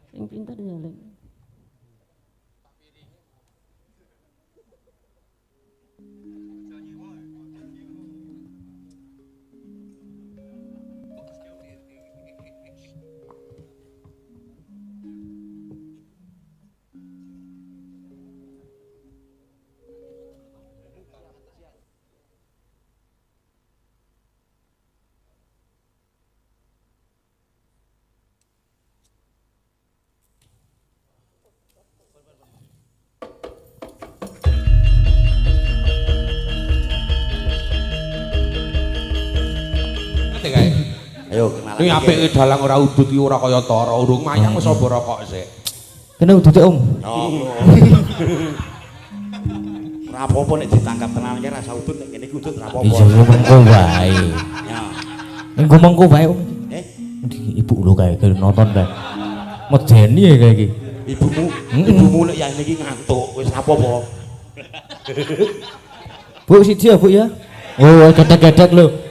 Sing pinter ya lek. Ayo kenalan. Iki apike dalang ora udut iki ora kaya Tara, urung mayang wis obo rokok sik. Kene udute Om. Oh. Ora apa-apa nek ditangkap tenan iki rasa udut nek kene iki udut ora apa-apa. Iya mengko wae. Ya. Engko mengko wae Om. Ibu lho kae nonton kae. Medeni ya kae iki. Ibumu nek ya iki ngantuk wis apa-apa. Bu siji ya Bu ya. Oh, gedek-gedek lho.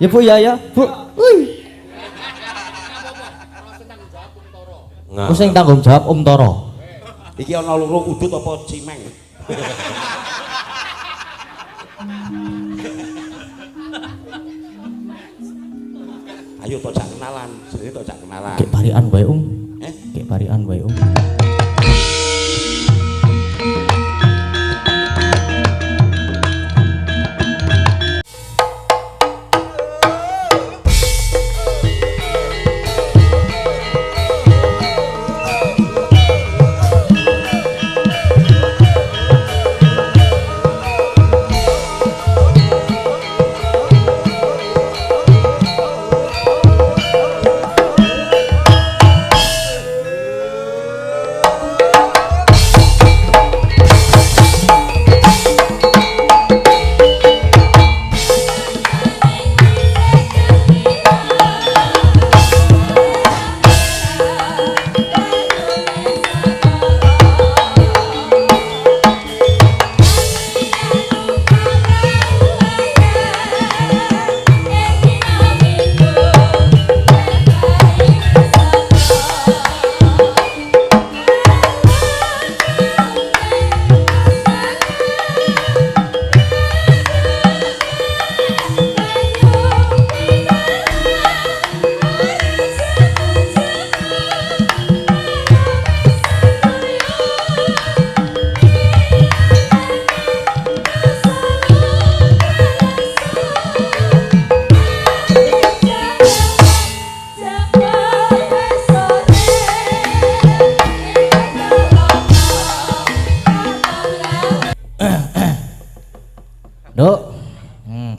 Ya Bu ya ya, Bu. Wih. Nah. Sing tanggung jawab Om Toro. Iki ana loro udut apa cimeng? Ayo tojak kenalan, jenenge tojak kenalan. Kek parian wae Om. Kek parian wae Om.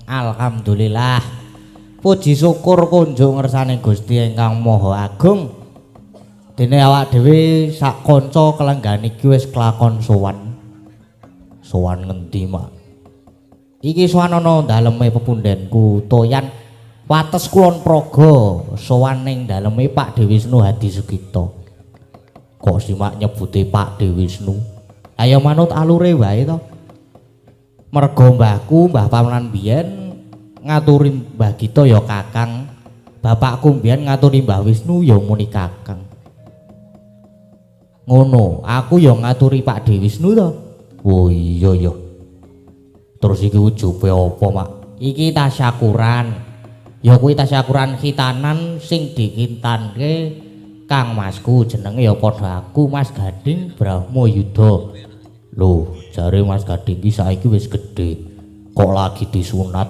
Alhamdulillah. Puji syukur kunjung ngersane Gusti ingkang Maha Agung. Dene awak dhewe sak kanca kelenggan iki wis kelakon sowan. Sowan ngendi, Mak? Iki sowan ana daleme pepundhenku Toyan wates Kulon Praga, sowan ning daleme Pak Dewi Wisnu Hadi Sugito. Kok simak nyebute Pak Dewi Wisnu? Ayo manut alure wae to. Mergo mbahku Mbah Pamanan biyen ngaturi Mbah Gito ya Kakang, bapakku mbiyen ngaturi Mbah Wisnu ya muni Kakang. Ngono, aku ya ngaturi Pak Dewi Wisnu to. Oh iya ya. Terus iki ujube apa, Mak? Iki tasyakuran. Ya kuwi tasyakuran khitanan sing dikintanke Kang Masku, jenenge ya padha aku Mas Gading Brahmayuda. Loh, jare Mas Gading iki saiki wis gedhe. Kok lagi disunat?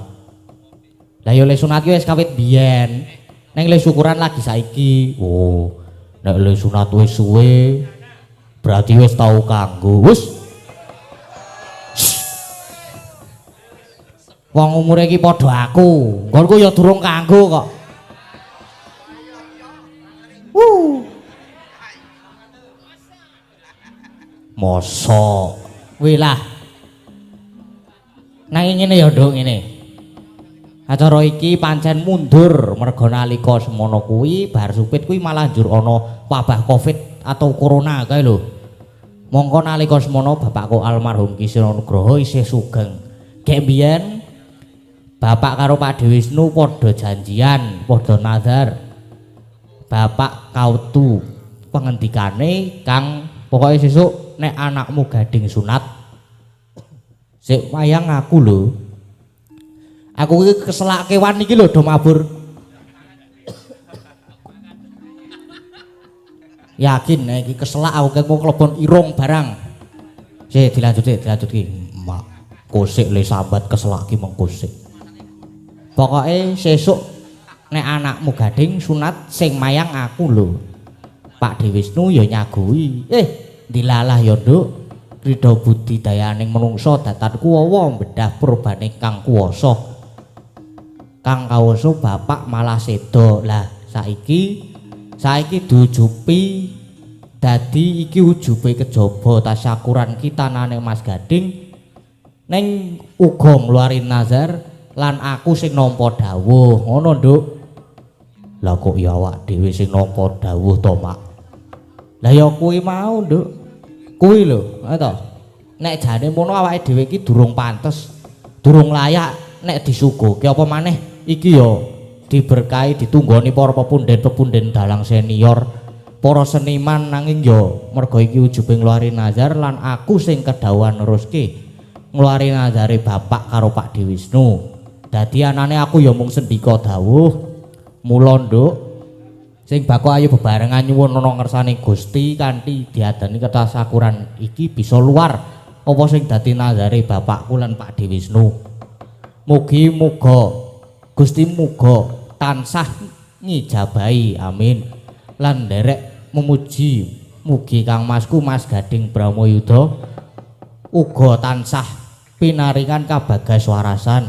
Lah ya le sunat wis kawit biyen. Ning le syukuran lagi saiki. Oh, nek le sunat wis suwe berarti wis tau kanggo. Wis. Wong umure iki padha aku. Nggonku ya durung kanggo kok. Mosok. Wilah. Nanging ngene ya, Nduk, ngene. Acara iki pancen mundur merga nalika semono kuwi bar supit kuwi malah njur ana wabah Covid atau corona kae lho. Mongko nalika semono bapakku almarhum Ki Sira Nugroho isih sugeng. Gek biyen Bapak karo Pak Dewi Wisnu padha janjian, padha nazar. Bapak kautu pengendikane Kang, pokoke sesuk nek anakmu gading sunat sik wayang aku lho. Aku iki keselak kewan iki lho do mabur. Yakin nek iki keselak aku kek mau klebon irung barang. Sik dilanjutke. Mak kosik le sambat keselak ki mengkosik. Pokoke sesuk nek anakmu gading sunat sing mayang aku lho. Pak Dewi Wisnu ya nyagui. Dilalah ya nduk. Ridho budidayaning menungsa datanku wawa bedah purbane Kang kuwasa. Kang kawasa bapak malah seda. Lah saiki diujupi dadi iki ujube kejaba tasyakuran kita nane Mas Gading ning uga ngluarin nazar lan aku sing nampa dawuh ngono nduk. Lah kok ya awak dhewe sing nampa dawuh to Mak. Lah ya kuwi mau nduk. Kuwi lho to. Nek jane mono awake dhewe iki durung pantes, durung layak nek disuguhke apa maneh iki ya diberkahi ditunggoni para pepunden dalang senior, para seniman nanging ya merga iki ujube ngluari nazar lan aku sing kedhawuhan neruske ngluari nazare bapak karo Pak Dewi Wisnu. Dadi anane aku ya mung sendika dawuh. Mula nduk sing bako ayo bebarengan nyuwun ana ngersane Gusti kanthi diadani ketasakuran iki bisa luar apa sing dadi nazare bapakku lan Pak Dewi Wisnu. Mugi-muga Gusti muga tansah ngijabahi amin lan nderek memuji mugi Kang Masku Mas Gading Bramayuda uga tansah pinaringan kabagas warasan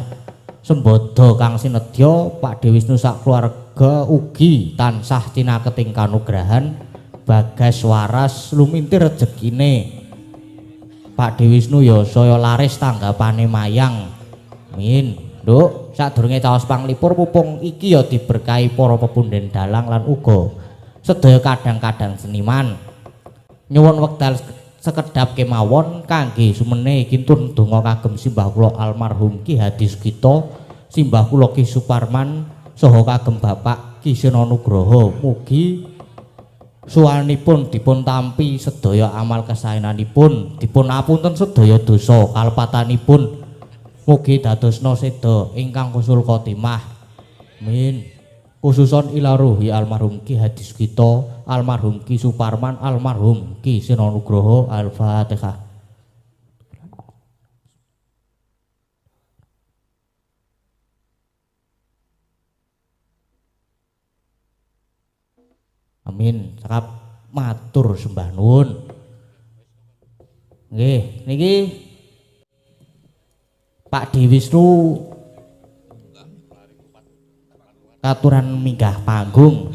sembodo Kang Sinedya Pak Dewi Wisnu sak keluarga ugi tansah cinaketing kanugrahan bagas waras lumintir rejekine Pak Dewi Wisnu ya saya laris tanggapane mayang amin. Nduk, sadurunge caos panglipur pupung iki ya diberkahi para pepunden dalang lan uga sedaya kadang-kadang seniman. Nyuwun wekdal sekedhap kemawon kangge sumene kintun donga kagem simbah kula almarhum Ki Hadi Sugito, simbah kula Ki Suparman saha kagem Bapak Ki Sena Nugroho. Mugi suwanipun dipun tampi sedaya amal kesaenanipun, dipun apunten sedaya dosa kalepatanipun. Mugi dadosna seda ingkang kusul khotimah. Amin. Khususon ila ruhi almarhum Ki Hadi Sugito, almarhum Ki Suparman, almarhum Ki Sena Nugroho. Al-Fatihah. Amin. Cakap matur sembah nuwun. Nggih, niki Pak Dewi Wisnu katuran minggah panggung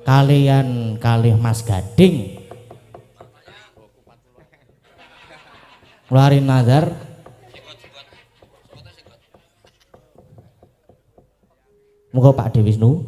kalian kalih Mas Gading ngluarin nazar muga Pak Dewi Wisnu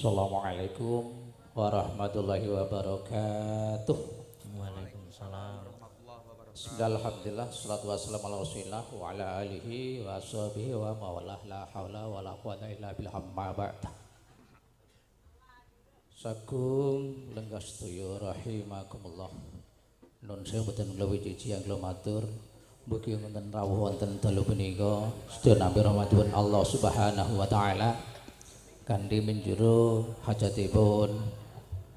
Assalamualaikum warahmatullahi wabarakatuh. Waalaikumsalam. Alhamdulillah, salatu wassalamu ala rasulillah wa ala alihi wa sahbihi wa mawalah, la hawla wa la quwata illa billah, amma ba'd. Sagung lenggas tuyo rahimakumullah. Nun saya boten nglawi cici yang kula matur. Mugi wonten rawuh wonten dalu punika sedaya nampi rahmatipun Allah Subhanahu wa taala. Kanthi menjuru hajatipun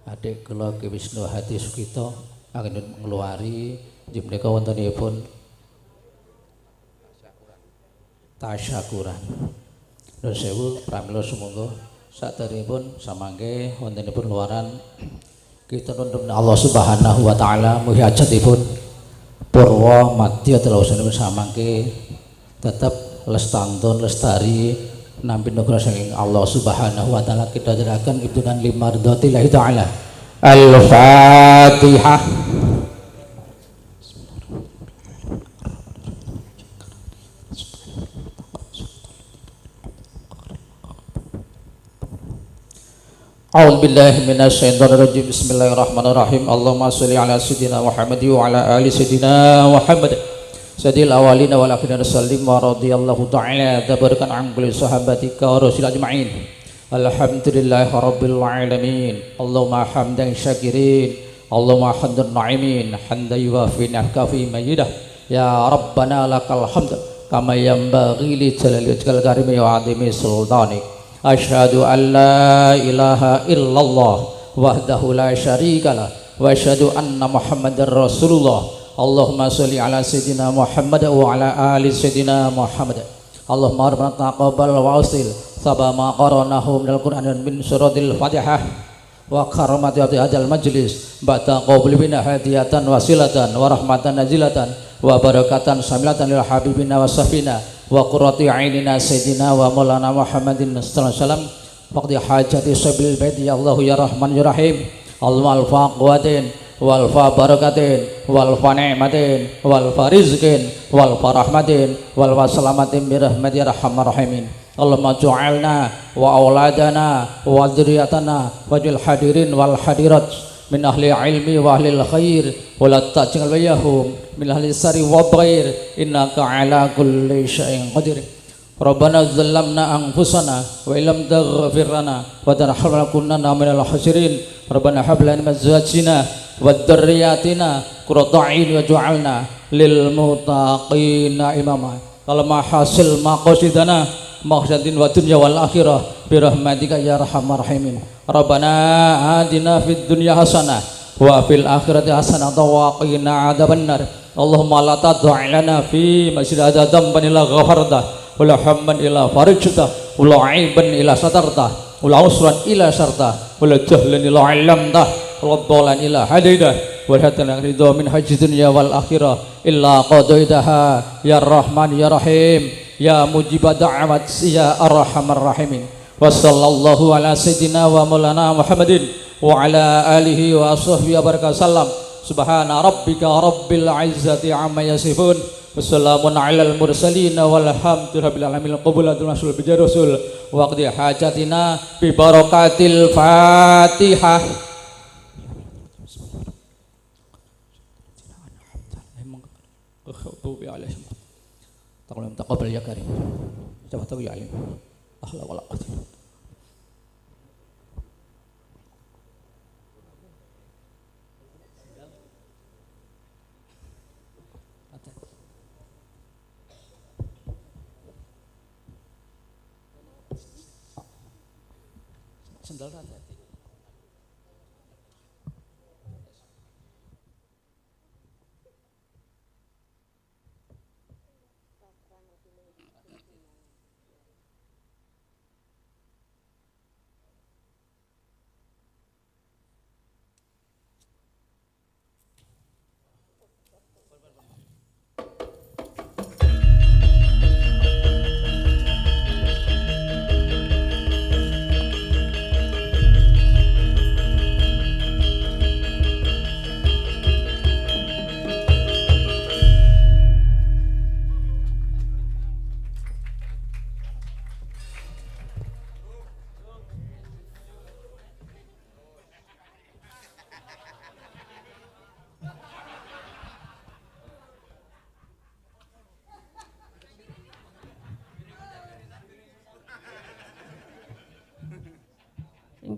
adik kula Ki Wisnu Hadi Sukito anggen ngluari inggih menika wontenipun tasyakuran. Nuwun sewu pramila sumangga saderengipun samangke wontenipun luaran kita nuntun Allah Subhanahu wa taala mugi hajatipun purwa madya telausanipun samangke tetep lestantun lestari nampi nugrah saking Allah Subhanahu wa taala kita aturaken ibtunan limardhatillahi taala. Al-Fatihah. A'udzu billahi minasy syaithanir rajim. Bismillahirrahmanirrahim. Allahumma shalli ala sayidina Muhammad wa ala ali sayidina Muhammad. Sadil awalina wal akhirin sallim wa radhiyallahu ta'ala tabarakan an kulli sahabatika wa rasul ajma'in. Alhamdulillahi rabbil alamin. Allahumma hamdan syakirin, Allahumma hamdan na'imin, hamdan yuwafi nafkafi majidah. Ya Rabbana lakal hamd kama yanbaghi li jalali wajhikal karim wa 'azimi sultanik. Asyhadu an la ilaha illallah wahdahu la syarikalah wa asyhadu anna Muhammadar Rasulullah. Allahumma sholli ala sayyidina Muhammad wa ala ali sayyidina Muhammad. Allahumma rabbana taqabbal wa usil sabama qaranahu minal Qur'an min suratil Fatihah wa karamati hadzal majlis ba'da qabli bina hadiyatan wasilatan wa rahmatan nazilatan wa barakatan samilatan lil habibina wa safina wa qurrati ainina sayyidina wa maulana Muhammadin sallallahu alaihi wasallam waqti hajati sabil bait ya Allah ya Rahman ya Rahim. Allahumma al-faqwatin wal fa barakatin wal fa ni'matin wal fa rizqin wal fa rahmatin wal fa salamatin bi rahmatir arhamar rahimin. Allahumma ja'alna wa auladana wa dzurriyyatana wajil hadirin wal hadirat min ahli ilmi wa ahli khair wa la taj'al wayahum min ahli sari wa ghair innaka ala kulli syai'in qadir. Rabbana zalamna anfusana wa illam taghfir lana wa tarhamna kunna minal khasirin. Rabbana hab lana min azwajina wa dzurriyyatina qurrata a'yun waj'alna lil muttaqina imama. Allahumma hasil maqasidana maqsadin wa dunya wal akhirah bi rahmatika ya arhamar rahimin. Rabbana atina fid dunya hasanah wa fil akhirati hasanah wa qina adzabannar. Allahumma la tad'a lana fi masjid hadza dhanban illa ghafarta wala hamman ila farijta wala aiban ila satarta wala usran ila syarta wala jahlan ila 'allamta wala dhalan ila hadaita wa hatta ridha min hajji dunya wal akhirah illa qadaitaha ya Rahman ya Rahim ya mujibad da'awat ya arhamar rahimin. Wa sallallahu ala sayyidina wa maulana Muhammadin wa ala alihi wa sahbihi wa barakasallam. Subhana rabbika rabbil izzati amma yasifun. Wassalamun alal mursalin walhamdulillahi alamin. Qabulatul rasul bi rasul waqti hajatina bi barakatil Fatihah. Taqabbal ya karim. Coba tahu ya alim. Ahla wala quwwata. Sendal hati.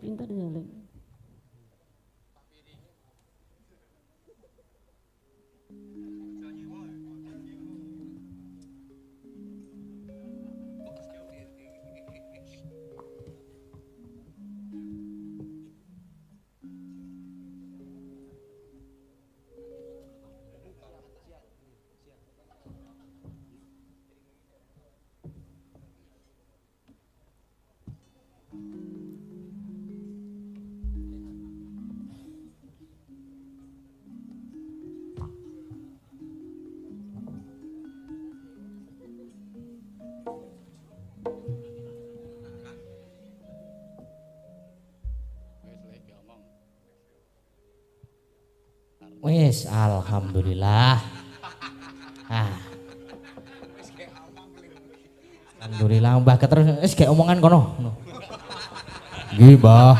pinter jalan. Wis alhamdulillah. Alhamdulillah Mbah Keter wis gek omongan kono. Nggih, Mbah.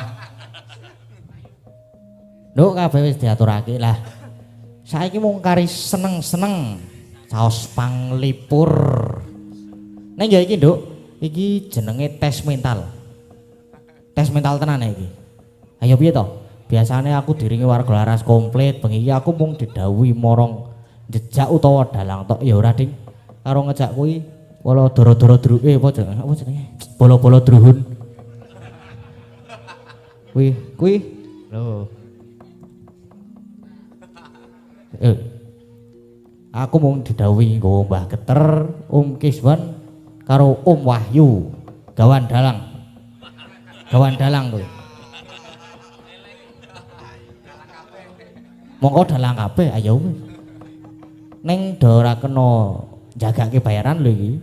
Nduk kabeh wis diaturake lah. Saiki mung kari seneng-seneng saos panglipur. Neng ya iki, Nduk. Iki jenenge tes mental. Tes mental tenan iki. Ayo piye to? Biasanya aku diringi warga laras komplit, bengi iki aku mung didhawuhi morong jejak utawa dalang tok ya ora Ding. Karo ngejak kuwi wala doro-doro druke apa jenenge? Bolo-bolo druhun. Kuwi lho. Aku mung didhawuhi nggo Mbah Keter, Kiswan karo Wahyu, gawan dalang. Gawan dalang kuwi. Mongko dalang kabeh ayo wis. Ning do ora kena jagake bayaran lho iki.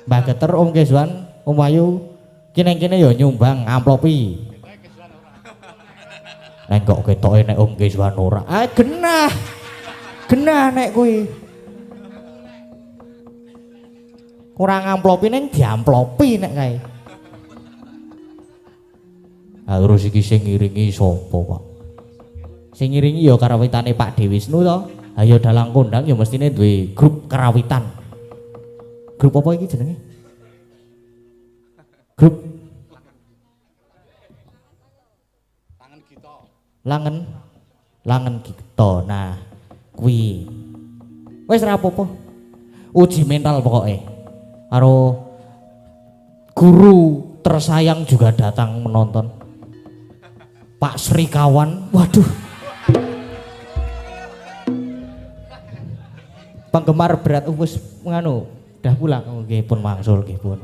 Mbah Keter, Kiswan, Wahyu kene-kene ya nyumbang amplopi. Nek kok ketoke nek Kiswan ora. Genah. Genah nek kuwi. Kurang amplopi ning diamplopi nek kae. Terus iki sing ngiringi sapa, Pak? Sing ngiringi ya karawitane Pak Dewisnu to. Ayo dalang kondang ya mestine duwe grup karawitan. Grup apa iki jenenge? Grup Langen Gito. Nah, kuwi wis ora apa-apa. Uji mental pokoknya. Karo guru tersayang juga datang menonton. Pak Srikawan, waduh. Penggemar berat wis nganu, dah pulang nggih pun mangsul nggih pun.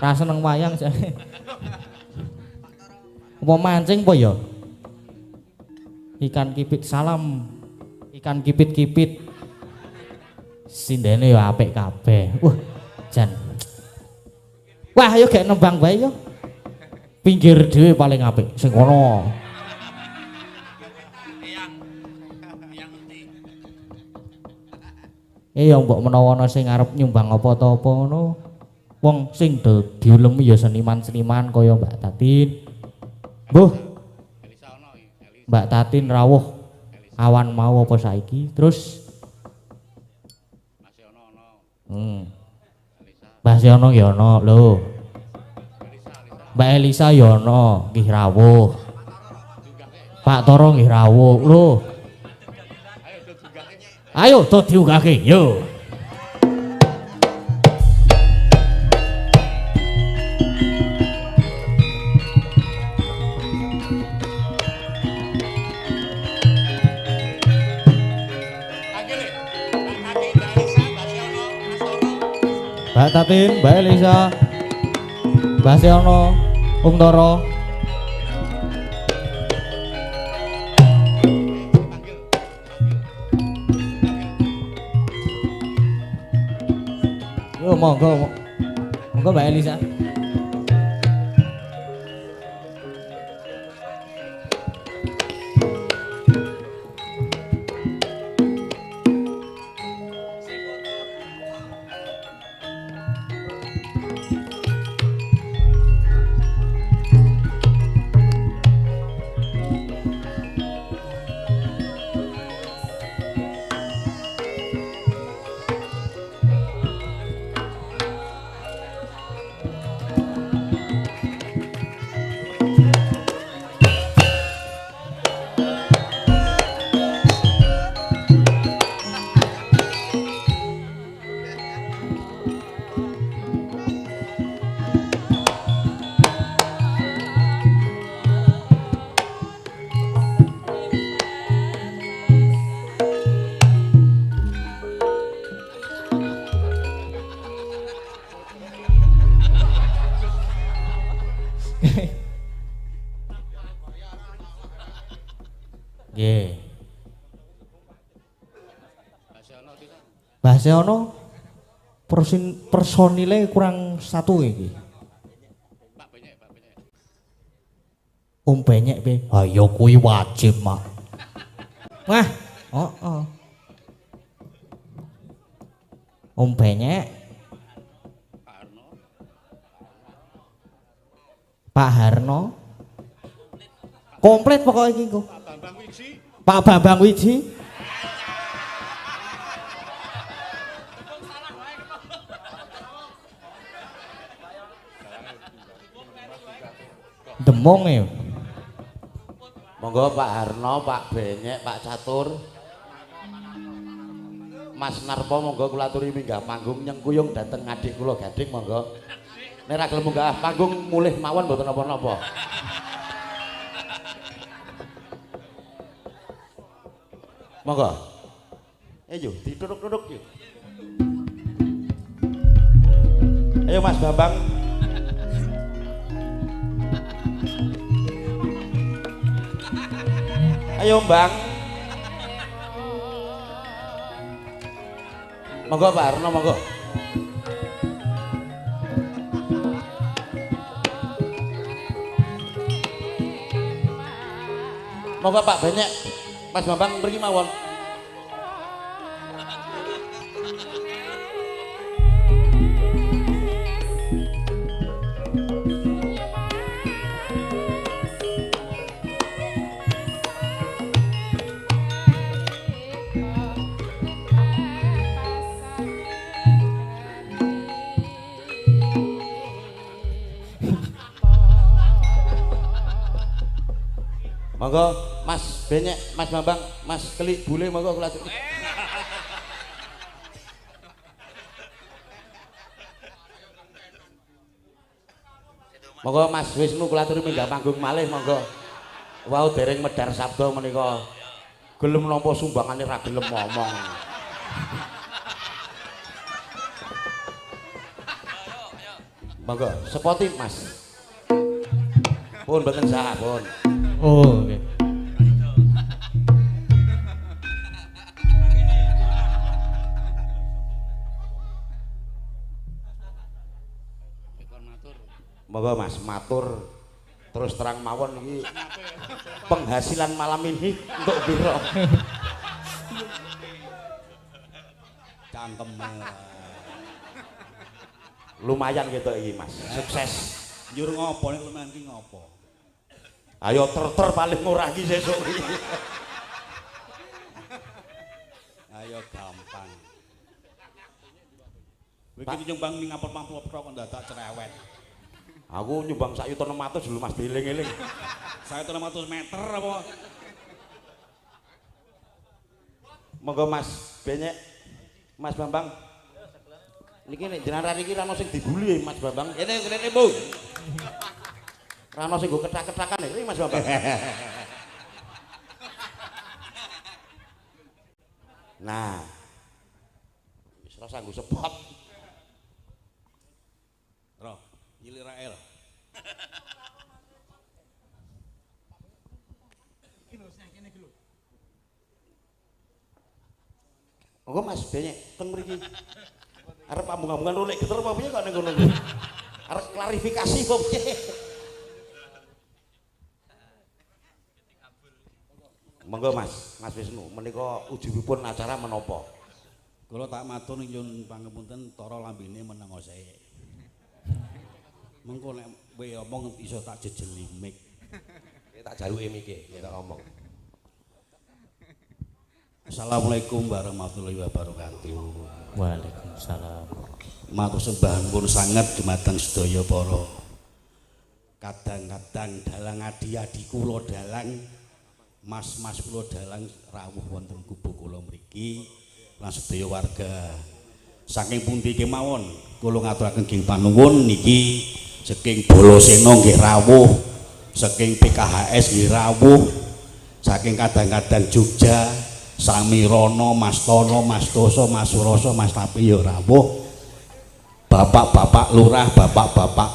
Ra seneng wayang jane. Apa mancing apa ya? Ikan kipit salam. Ikan kipit-kipit. Sindene ya apik kabeh. Wah, jan. Wah, ayo gek nembang bae yo. Pinggir dhewe paling apik sing kono. Ya mbok menawa ana sing arep nyumbang apa-apa ngono. Wong sing diulemi ya seniman-seniman kaya Mbak Tatin. Mbuh. Mbak Tatin rawuh awan mau apa saiki? Terus masih ono. Mbah Siono ya ono lho. Mbak Elisa ya ono nggih rawuh. Pak Toro nggih rawuh lho. Ayo to diugake yo. Mbak Tatin, Mbak Elisa, Mbak Siono, Toro. Yo monggo Mbak Elisa. Bahasa ono personile kurang satu iki. Benyek be. Ayo kuwi wajib, Mak. Wah, heeh. Benyek. Pak Harno. Komplit pokoknya iki kok. Pak Bambang Wiji. Demong ya. Monggo Pak Harno, Pak Benyek, Pak Catur. Mas Narpo monggo kula aturi minggah panggung nyengkuyung dhateng adik kula Gading monggo. Nek ra gelem munggah panggung mulih mawon mboten napa-napa. Monggo. Ayo diduduk-duduk yuk. Ayo Mas Bambang. Ayo Bang. Monggo Pak Arno monggo. Monggo Pak Benyek. Mas Bambang mriki mawon. Monggo Mas Benyek, Mas Bambang, Mas Kelik Bule monggo kula aturi. Monggo Mas Wisnu kula aturi minggah panggung malih monggo. Wau dereng medhar sabda menika. Gelem nampa sumbangane ra gelem ngomong. Monggo, sepoti Mas. Pun mboten sah, pun. Oh, oke. Monggo Mas, matur terus terang mawon iki penghasilan malam ini untuk biro. Cangkem Lumayan gitu iki Mas, sukses. njur ngopo nek lumayan ki ngopo? Ayo ter paling murah iki sesuk iki. Ayo gampang. Kowe iki nyumbang ning ngapel-ngapel kok dadak cerewet. Aku nyumbang 1.600.000 dulu Mas dieling-eling. 1.600 meter apa? Monggo Mas Benyek, Mas Bambang. Niki nek jenengan iki ra ono sing dibuli Mas Bambang. Ini kene Bu. Ra ono sing go ketak-ketakan iki Mas Bambang. Nah. Wis ora sanggo sepot. Roh, nyili Rael. Monggo Mas Benyek teng mriki. Arep ambung-ambungan rolek geter apa piye kok ning ngono. Arep klarifikasi apa piye? Monggo Mas, Mas Wisnu, menika ujubipun acara menapa? Kula tak matur nyuwun pangapunten tara lambene meneng osek. Mengko nek kowe omong iso tak jejeli mik. Tak jaluke miki, tak omong. Assalamualaikum warahmatullahi wabarakatuh. Waalaikumsalam. Matur sembah pun sanget dumateng sedaya para kadang-kadang dalang adi-adi kula dalang mas-mas kula dalang rawuh wonten kubu kula mriki lan sedaya warga saking pundi kemawon kula ngaturaken ing panuwun niki saking Balasena nggih rawuh saking PKHS nggih rawuh saking kadang-kadang Jogja Sami Rono, Mas Tono, Mas Toso, Mas Suroso, Mas Tapi ya rawuh. Bapak-bapak lurah, bapak-bapak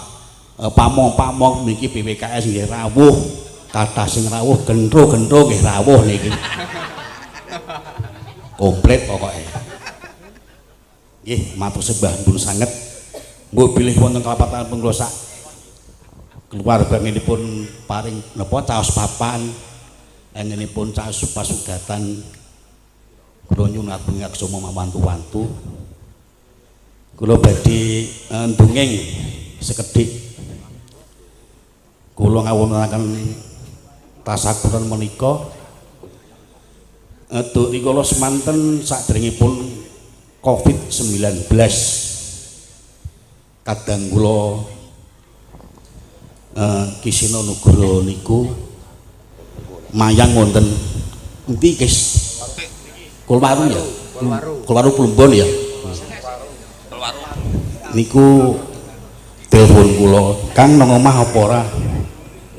pamong-pamong niki BPKS nggih rawuh. Kathah sing rawuh gentro-gentro nggih rawuh niki. Komplit pokoke. Nggih, matur sembah nuwun sanget. Mbok bilih wonten kalapatan pengkula sak keluarga nginipun paring napa caos papan, engenipun caos pasugatan. Kula nyuwun agung aksama mawantu-wantu. Kula badhe ndongeng sekedhik. Kula ngawontenaken tasakuran menika Duk rikala semanten saderengipun Covid-19 kadang kula Kisina Nugroho niku mayang wonten endi Kis? Kulwaru ya? Kulwaru Plumbon ya? Niku telepon kula, Kang nang omah apa ora?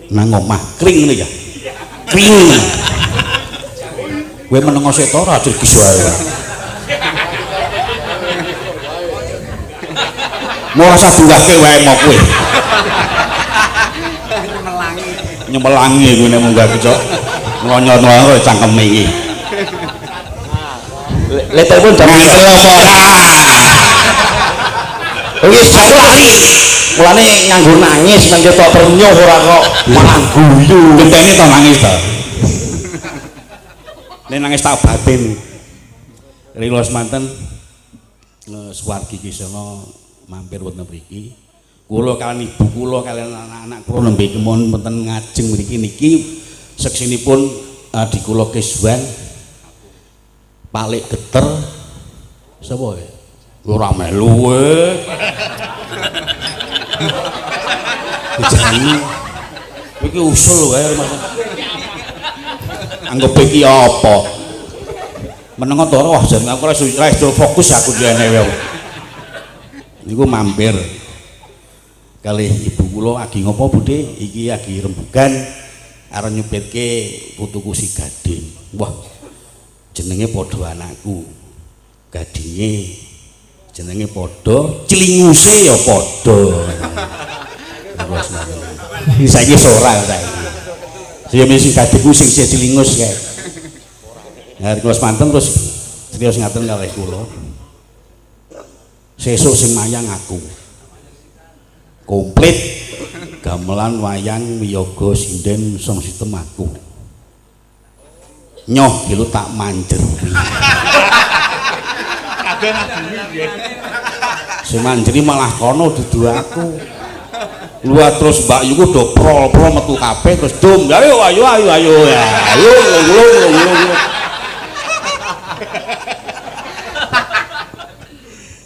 Nang omah kring ngene ya. Kring. Kowe menengo seto ora dirgis wae. Mau rasa dunggahke wae mau kowe. Nyemelangi kowe nek munggah cok. Nglonyo-nglonyo cangkeme iki. Lek telepon jam Ngantri apa ora? wis aku lali. Mulane nganggo nangis nang ketok ternyuh ora kok malah guyu. Genteni to nangis to. Nek nangis tak batin. Rila semanten Suwargi Kisana mampir wonten mriki. Kula kaliyan ibu kula kaliyan anak-anak kula nembe kemawon wonten ngajeng mriki niki seksinipun adik kula Kiswan Palik Geter sapa ya? Ora melu kowe. Dijani iki usul wae Mas. Anggap iki apa? Menengo to wah jan aku ora iso fokus aku jane wae. Niku mampir kalih ibu kula agi ngopo Budhe? Iki agi rembugan arep nyupitke putuku si Gading. Wah, jenenge padha anakku. Gadinge jenenge padha, Cilinguse ya padha. Saiki ora saiki. Saya mesti Gadingku sing Cilingus kae. Nah, kula semanten terus serius ngaten kalih kula. Sesuk sing mayang aku. Komplit gamelan wayang wiyaga sinden song sistem aku. Nyoh kilo tak manjer. Kabeh ngabuni nggih. Sing manjeri malah kono dudu aku. Luar terus Mbak Yu do prol-prol metu kabeh terus dum. Ayo ayo ayo ayo ya. Ayo ngulung.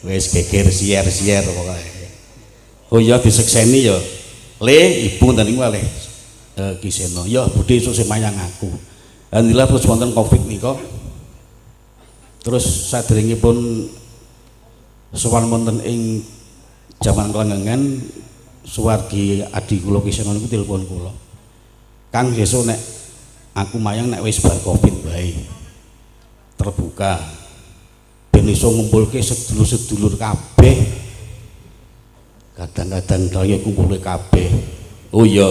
Wis geger sier-sier pokoke. Oh iya disekseni ya. Le ibu ten niku le Kisena. Ya Budhe esuk sing mayang aku. Alhamdulillah terus wonten Covid nika. Terus saderengipun sowan wonten ing jaman kelenggengan Suwargi adik kula Kisena niku telepon kula. Kang sesuk nek aku mayang nek wis bar Covid wae. Terbuka. Ben iso ngumpulke sedulur-sedulur kabeh. Kadang-kadang daya kumpulke kabeh. Oh iya.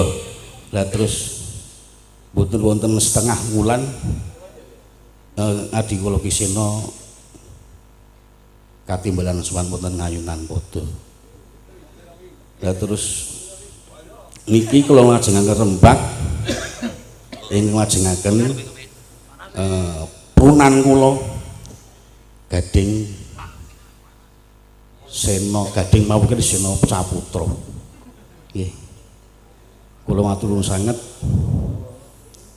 Lah terus mboten wonten setengah wulan adik kula Kisena katimbalan sowan wonten Ngayunan padha. Lah terus niki kula ngajengaken Rembag ing ngajengaken punan kula Gading Sena Gading mawon Sena Saputra. Nggih. Kula matur nuwun sanget.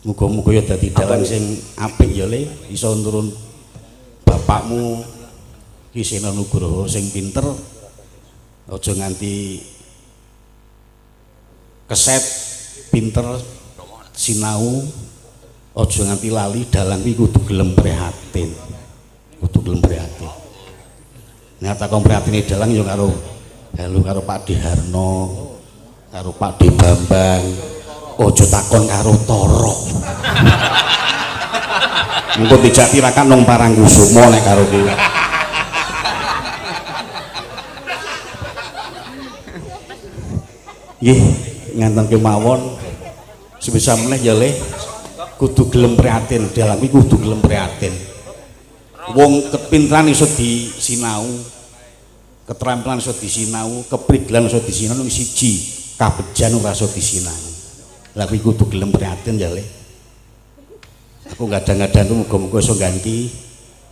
Muga-muga ya dadi dalang sing apik ya Le, iso nurun bapakmu Kisena Nugroho sing pinter. Aja nganti keset pinter sinau, aja nganti lali dalang iki kudu gelem prihatin. Kudu gelem prihatin. Nek takon prihatine dalang ya karo karo Pak Diharno, karo Pak De Bambang. Aja takon karo Toro. Engko dijak tirakan nang Parangkusumo nek karo kowe. Nggih, nganten kemawon sebisa meneh ya Le, kudu gelem prihatin, dalang iki kudu gelem prihatin. Wong kepinteran iso disinau, keterampilan iso disinau, keprigelan iso disinau nang siji, kabejan ora iso disinau. Lah kuwi kudu gelem prihatin ya, Le. Aku kadang-kadang muga-muga iso ganti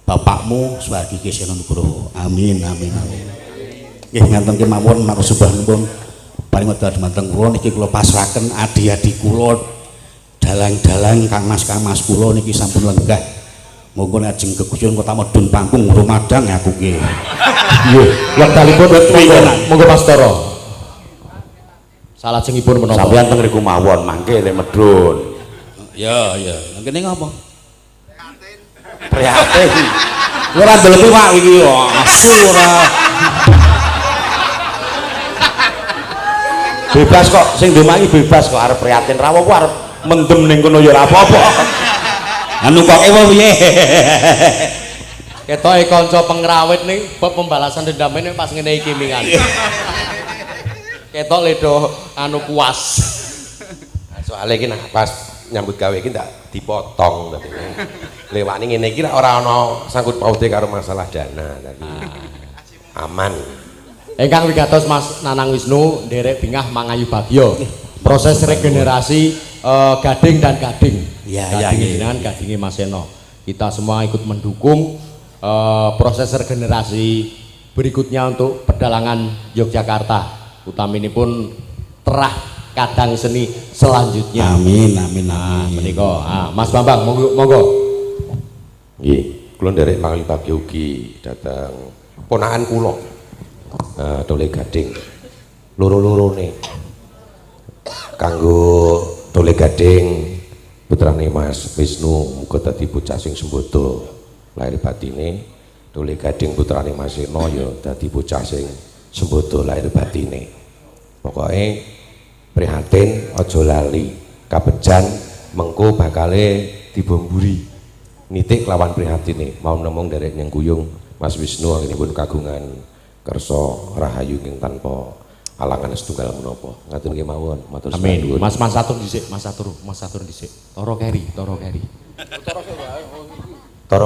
bapakmu sebagai Kesena Nugroho. Amin amin amin. Nggih ngaten kemawon matur sembah nuwun paring wedha dhumateng kula niki kula pasrahaken adi-adi kula dalang-dalang Kang Mas kula niki sampun lenggah. Monggo ajeng keguyon kota medun panggung Ramadan aku nggih. Nggih, wektalipun monggo Pastara. Salajengipun menapa? Sampeyan teng mriku mawon mangke le medun. Ya, ya. Kene ngapa? Prihatin. Ora ndelok Pak iki yo, asu ora. Bebas kok, sing ndemangi bebas kok arep prihatin. Ra apa arep mendem ning kono ya ora apa-apa. Anu kok ewo piye? Ketoke kanca pengrawit ning bab pembalasan dendam ning pas ngene iki mingan. Ketok ledo anu kuas. Soale iki pas nyambut gawe iki ndak dipotong dadi. Lewani ngene iki ora ana sangkut paute karo masalah dana tadi. Aman. Ingkang wigatos Mas Nanang Wisnu nderek bingah Mangayu Bagyo. Proses regenerasi gading dan gading. Ya, gading dengan gadinge Mas Seno. Kita semua ikut mendukung proses regenerasi berikutnya untuk pedalangan Yogyakarta. Utaminipun terah kadang seni selanjutnya. Amin amin amin. Menika Mas Bambang monggo. Nggih, kula nderek Mangayu Bagyo ugi dateng ponakan kula. Dole Gading loro-lorone kanggo Dole Gading putrane Mas Wisnu muga dadi bocah sing sembodo lahir batine. Dole Gading putrane Mas Seno ya dadi bocah sing sembodo lahir batine. Pokoke prihatin aja lali kabejan mengko bakale dibomburi nitik lawan prihatine mau nemung derek nyengkuyung Mas Wisnu anggenipun kagungan kersa rahayu ing tanpa alangan setunggal menapa. Ngatur nggih mawon, matur Amin. Mas atur dhisik, Mas atur dhisik. Toro keri. Toro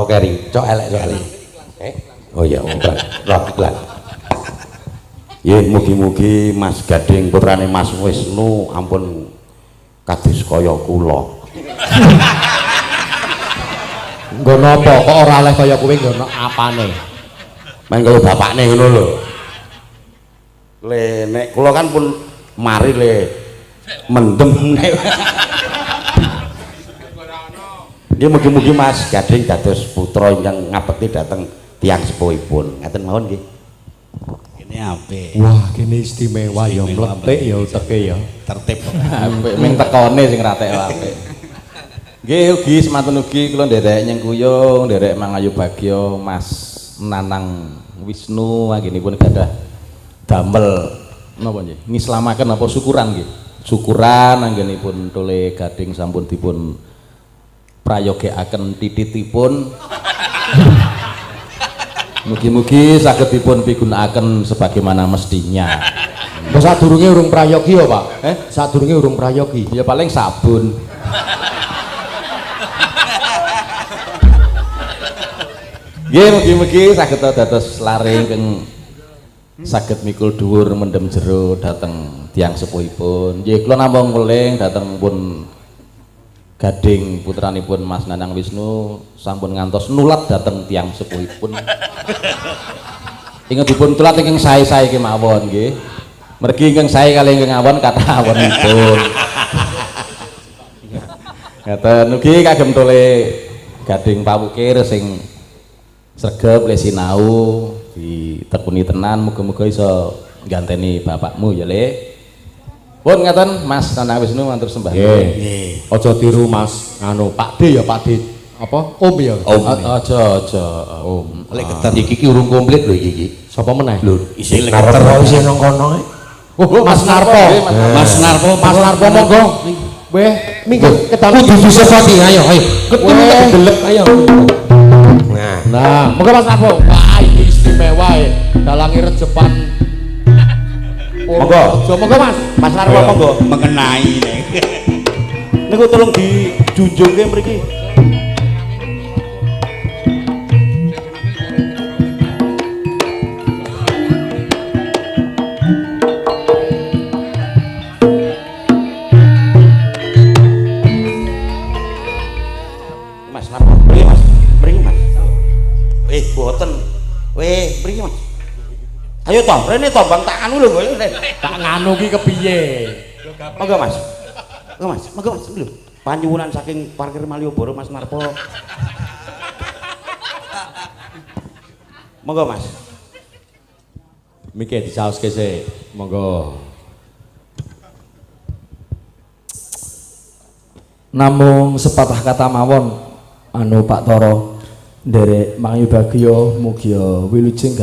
keri, cok elek soalé. Oh iya, bukan. Roh iklan. Nggih, mugi-mugi Mas Gading putrane Mas Wisnu ampun kados kaya kula. Nggo napa kok ora oleh kaya kowe nggono apane? Men kaya bapakne ngono lho. Le nek kula kan pun mari le mendem nek. Nggih mugi-mugi Mas Gading dados putra ingkang ngabekti dhateng tiyang sepuhipun. Ngaten mawon nggih. Ini apik. Wah, kene istimewa ya mletik ya uteke ya. Tertib. Apik ming tekone sing ratek apik. Nggih ugi semanten ugi kula nderek nyengkuyung, nderek Mangayu Bagyo, Mas Nanang Wisnu anggenipun gadah damel napa nggih? Ngislamaken apa syukuran nggih? Syukuran anggenipun Dole Gading sampun dipun prayogekaken tititipun. Mugi-mugi saged dipun pigunakaken sebagaimana mestinya. Mbok sadurunge urung prayogi ya, Pak? Sadurunge urung prayogi. Ya paling sabun. Nggih mugi-mugi saged dados lare ingkang saged mikul dhuwur mendem jero dhateng tiyang sepuhipun. Nggih kula namung weling dhateng pun Gading putranipun Mas Nanang Wisnu sampun ngantos nulat dhateng tiyang sepuhipun. Ingkang dipun tulat ingkang sae-sae kemawon nggih. Mergi ingkang sae kalih ingkang awon kathah awonipun. Ngaten ugi kagem Dole Gading Pawukir sing sregep le sinau ditekuni tenan muga-muga iso ngganteni bapakmu ya Le. Pun ngaten Mas Nanang Wisnu matur sembah. Nggih. Aja tiru Mas anu Pak D ya Pak D. Apa? Om ya? Aja Om. Lek keter Iki urung komplit lho iki. Sapa meneh? Lho, isih lek Narto keter. isih nang kono. Oh, Mas Narpo. Mas Narpo Monggo. Weh, minggu ketemu Kudu sesati ayo. ketemu delep ayo. Nah, Monggo Mas Narpo. Wah, iki istimewa ya. Dalange rejepan. Monggo. Monggo Mas Narpo monggo. mengenai nek. Niku tolong dijunjungke mriki. boten. Weh, mriki Mas. Ayo toh, rene toh Bang tak anu lho kok. Tak nganu ki kepiye? Monggo Mas. Monggo Mas lho. Panyuwunan saking parkir Malioboro Mas Narpo. Monggo Mas. Miki disaoske sik. Monggo. Namung sepatah kata mawon anu Pak Toro nderek Mang Bagyo mugi wilujeng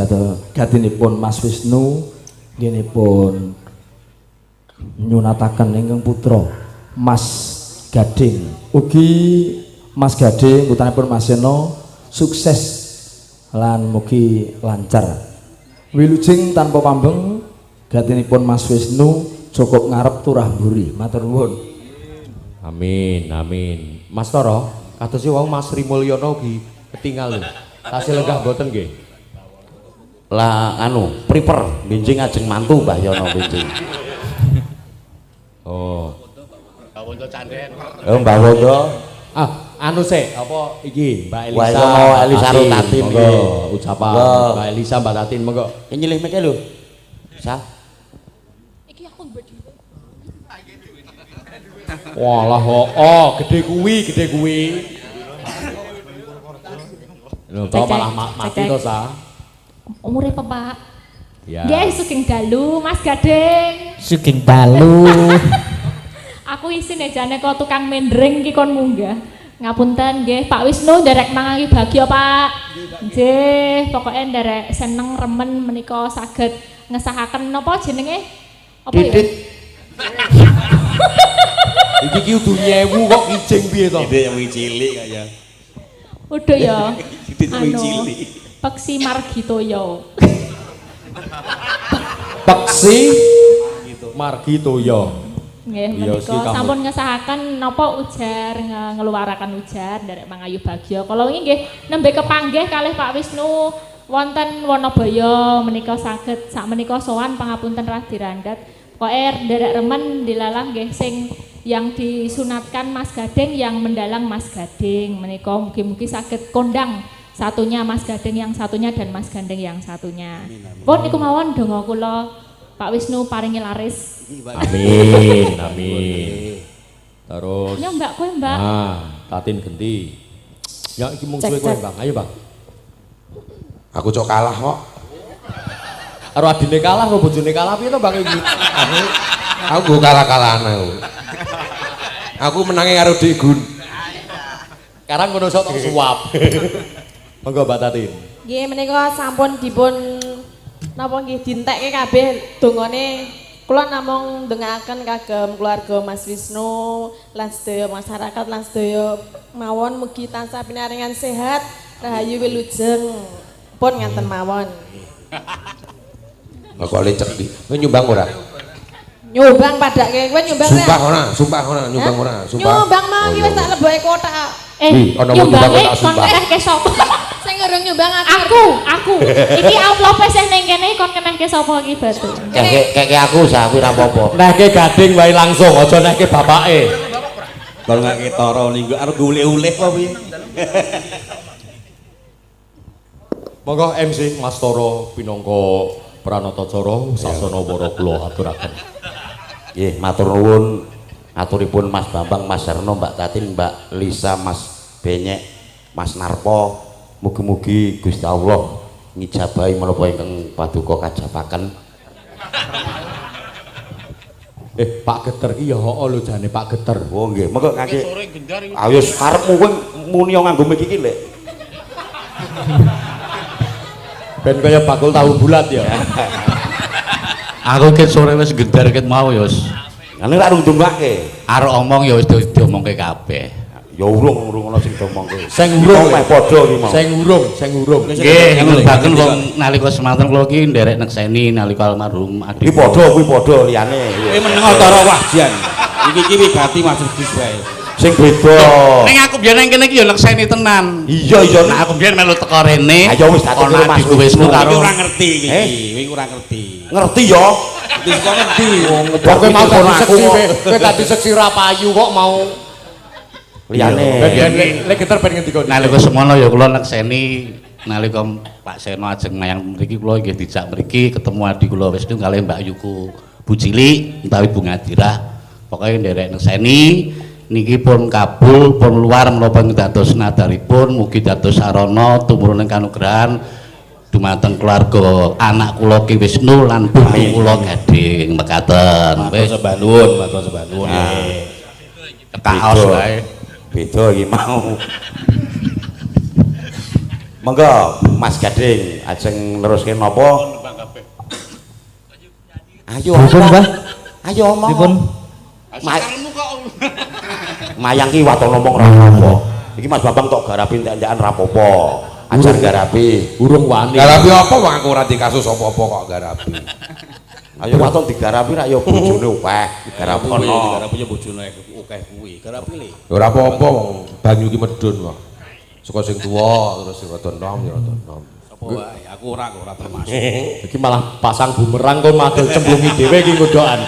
gatinipun Mas Wisnu nginipun nyunataken ingkang putra Mas Gading ugi Mas Gading putanipun Mas Seno sukses lan mugi lancar wilujeng tanpa pambeng gatinipun Mas Wisnu cukup ngarep turah mburi matur nuwun. Amin, amin. Mas Toro, kados wau Mas Rimulyono ugi ketinggal lho. Tasih lenggah mboten nggih? Lah anu, prepare benjing ajeng mantu Mbah Yono benjing. Oh. Mbah Wondo Canden. Oh Mbah Wondo. Anu sik, apa iki Mbak Elisa? Wah, Yono Elisa Tatin monggo ucapan Mbak Elisa Mbak Tatin monggo. Nyilih meke lho. Sa. Iki aku mbedhi. Walah gede kuwi. Lho, to malah mati to sa. Umure Pak. Ya. Nggih, sugeng dalu Mas Gading. Sugeng dalu. Aku isin ejane kok tukang mendring ki kon munggah. Ngapunten nggih, Pak Wisnu nderek mangangi bagya, Pak. Nggih, pokoke nderek seneng remen menika saged ngesahaken napa jenenge? Apa ya? Iki ki udu nyewu kok kijing piye to? Ide yang cilik kaya. Udah ya. Ide yang cilik. Peksi Margitoyo. Peksi Margitoyo. Nggih, menika sampun ngesahaken napa ujar ngeluaraken ujar nderek Mangayu Bagyo. Kala wingi nggih nembe kepanggih kalih Pak Wisnu wonten Wanabaya menika saged sakmenika sowan pangapunten Radi Randat. Pokoke nderek remen dilalah nggih sing yang disunatkan Mas Gading yang mendalang Mas Gading menika mugi-mugi saged kondang satunya Mas Gading yang satunya dan Mas Gandeng yang satunya. Pun niku mawon donga kula Pak Wisnu paringi laris. Amin, amin. Terus Ya Mbak kowe Mbak. Tatin genti. Ya iki mung suwe kowe Bang. Ayo Bang. Aku cok kalah kok. Karo adine kalah karo bojone kalah piye to Bang iki? Aku kalah-kalahan aku. Aku menangnya karo Degun. Sekarang ngono sok suap. Monggo Mbak Tatin. Nggih menika sampun dipun napa nggih dintekke kabeh dongane kula namung ndongaaken kagem keluarga Mas Wisnu lan sedaya masyarakat lan sedaya mawon mugi tansah pinaringan sehat rahayu wilujeng pun ngaten mawon. Kok lecek iki. Kowe nyumbang ora? Nyumbang padake kowe nyumbang Sumpah ora, nyumbang ora, sumpah. Nyumbang mau iki wis tak leboke kotak. Ana wong nyumbang kok tak kon sumpah. kenehke sapa? Sing urung nyumbang Aku. Iki amplop sing ning kene kon kenehke sapa iki batu? Keke aku sa kuwi ora apa-apa. Nehke Gading wae langsung aja nehke bapake. Kalau nggak ketoro nih, gue harus guleh-guleh apa piye? Monggo MC Mas Toro pinangka Pranatacara sasana para kula aturaken. Nggih, matur nuwun aturipun Mas Bambang, Mas Sarno, Mbak Tatin, Mbak Lisa, Mas Benyek, Mas Narpo. Mugi-mugi Gusti Allah ngijabahi menapa ingkang paduka kajabaken. Pak Geter ki ya hoo lho jane Pak Geter. Oh nggih, mengko kaki. Ayo karepmu kowe muni nganggo mic iki lek. Ben kaya bakul tahu bulat ya. Aku ket sore wis gendar ket mau ya wis. Ngene ra ndungake. Arep omong ya wis diomongke kabeh. Ya urung ana sing diomongke. Sing urung meh padha iki mau. Sing urung. Nggih, ngundhaken wong nalika semanten kula iki nderek nekseni nalika almarhum Kuwi adik. padha liyane. Kowe meneng cara wahjan. Iki wigati Mas Rudis wae. Sing beda. Ning aku biyen nang kene iki ya nekseni tenan. Iya. Nah aku biyen melu teko rene. Ayo wis tak ana Mas adikku Wisnu Kowe karo ora ngerti iki. Kowe ora ngerti. Ngerti ya? Wis kok ngerti. Kowe mau tadi seksi kowe tadi seksi ra payu kok mau Liyane. lek Geter ben ngendi kok. nalika semono ya kula nekseni nalika Pak Seno ajeng mayang mriki kula nggih dijak mriki ketemu adik kula Wisnu kalih Mbak Yuku Bu Cilik utawi Bu Ngadirah. Pokoke nderek neseni niki pun kabul pun luar menapa dados nadaripun mugi dados sarana tumurun kanugrahan dumateng keluarga anak kula Ki Wisnu lan putu kula Gading mekaten. Matur sembah nuwun, matur sembah nuwun. Kaos wae. Beda iki mau. Monggo Mas Gading ajeng neruske napa? Ayo Pripun, Mbah? Ayo omong. Pripun? Sakarmu kok. Mayang ki waton ngomong ra apa. Iki Mas Bambang tok garapi entek-entekan ra apa-apa. Ajar garapi. Urung wani. Garapi apa wong aku ora dikasus apa-apa kok garapi. Ayo waton digarapi ra ya bojone akeh. Garapi ono. Garapinya bojone akeh kuwi. Garapi le. Ora apa-apa wong banyu ki medhun kok. Saka sing tuwa terus sing rada nom ya rada nom. Apa wae aku ora kok ora termasuk. Iki malah pasang bumerang kon madul cemplungi dhewe iki ngodokan.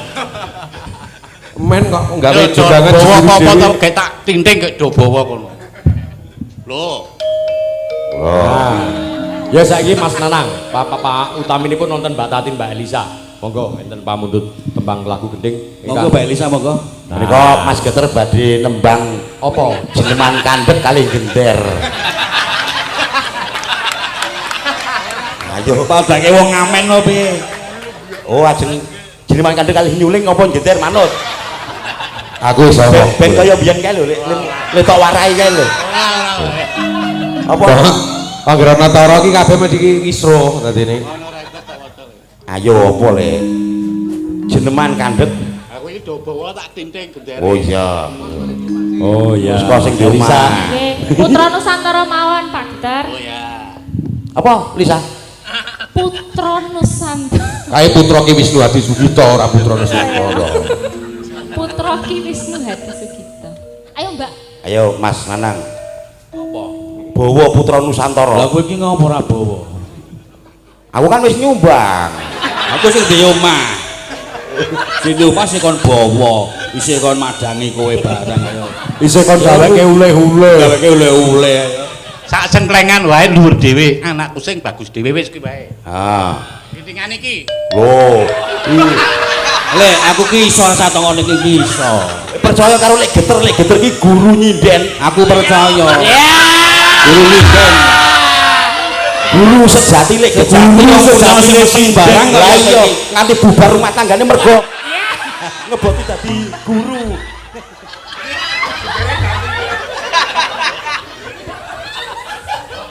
Men kok gawe jogangan bawa apa-apa dhewe. to gek tak tinting gek do bawa kono. Lho. Ya saiki Mas Nanang, Pak utaminipun nonton Mbak Tatin Mbak Elisa. Monggo enten pamundhut tembang lagu gending. Monggo Mbak Elisa monggo. Menika Mas Geter badhe nembang Apa? Jeneman Kandhet kali gender. Ayo Padake wong ngamen opo piye? oh ajeng Jeneman Kandhet kali nyuling apa gender manut. Aku iso. Ben kaya biyen kae lho lek tok warai kae lho. Apa? Anggere Natara ki kabeh mesti wisro dadine. Ayo apa le? Jeneman Kandhet. Aku iki do bawa tak tinting gendere. Oh iya. Oh iya. Saka sing di omah. Nggih, Putra Nusantara mawon Pak Geter. Oh ya. Apa Lisa? Putra Nusantara. Kae putra Ki Wisnu Hadi Sugito ora putra Nusantara. Putra Ki Wisnu Hadi Sugito. Ayo Mbak. Ayo Mas Nanang. Apa? Bawa Putra Nusantara. Lah kowe iki ngopo ora bawa? Aku kan wis nyumbang. Aku sing di omah. Sing di omah sing kon bawa, isih kon madangi kowe barang ayo. Isih kon gaweke ule-ule. Gaweke ule-ule ayo. Sak cengklengan wae dhuwur dhewe, anakku sing bagus dhewe wis kuwi wae. Ah. Tintingan iki. Loh. Le, aku ki iso satongone iki iso. Percaya karo lek geter ki guru nyinden. Aku percaya. Guru liken. Guru sejati lek Guru sejati sing barang kok lah iya. iya nganti bubar rumah tanggane mergo ngeboti dadi guru.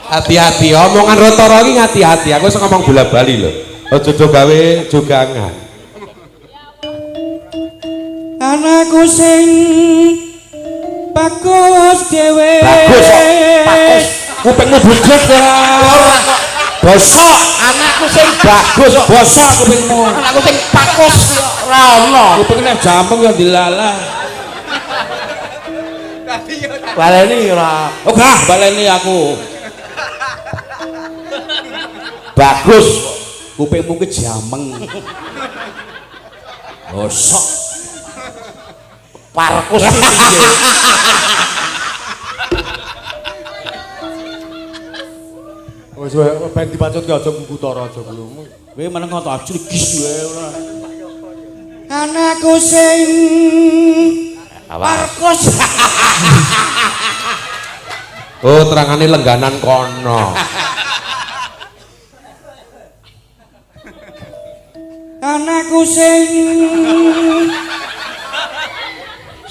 Hati-hati omongan Rotoro iki hati-hati. Aku wis ngomong bola-bali lho. Aja do gawe jogangan. Anakku sing bagus dhewe. Bagus kok. Bagus. Kupingmu budhek ora. Bosok anakku sing bagus kok. Bosok kupingmu. Anakku sing bagus ora ono. Kupingnya jampeng ya dilalah. Baleni ora. Oh gah, baleni aku. Bagus. Kupingmu kejameng. Bosok. Parkus. Wis ben dipacutke aja ngutara aja kuwi. Kowe meneng kok ajur gis wae ora. Anakku sing Parkus. Oh, terangane lengganan kono. Anakku sing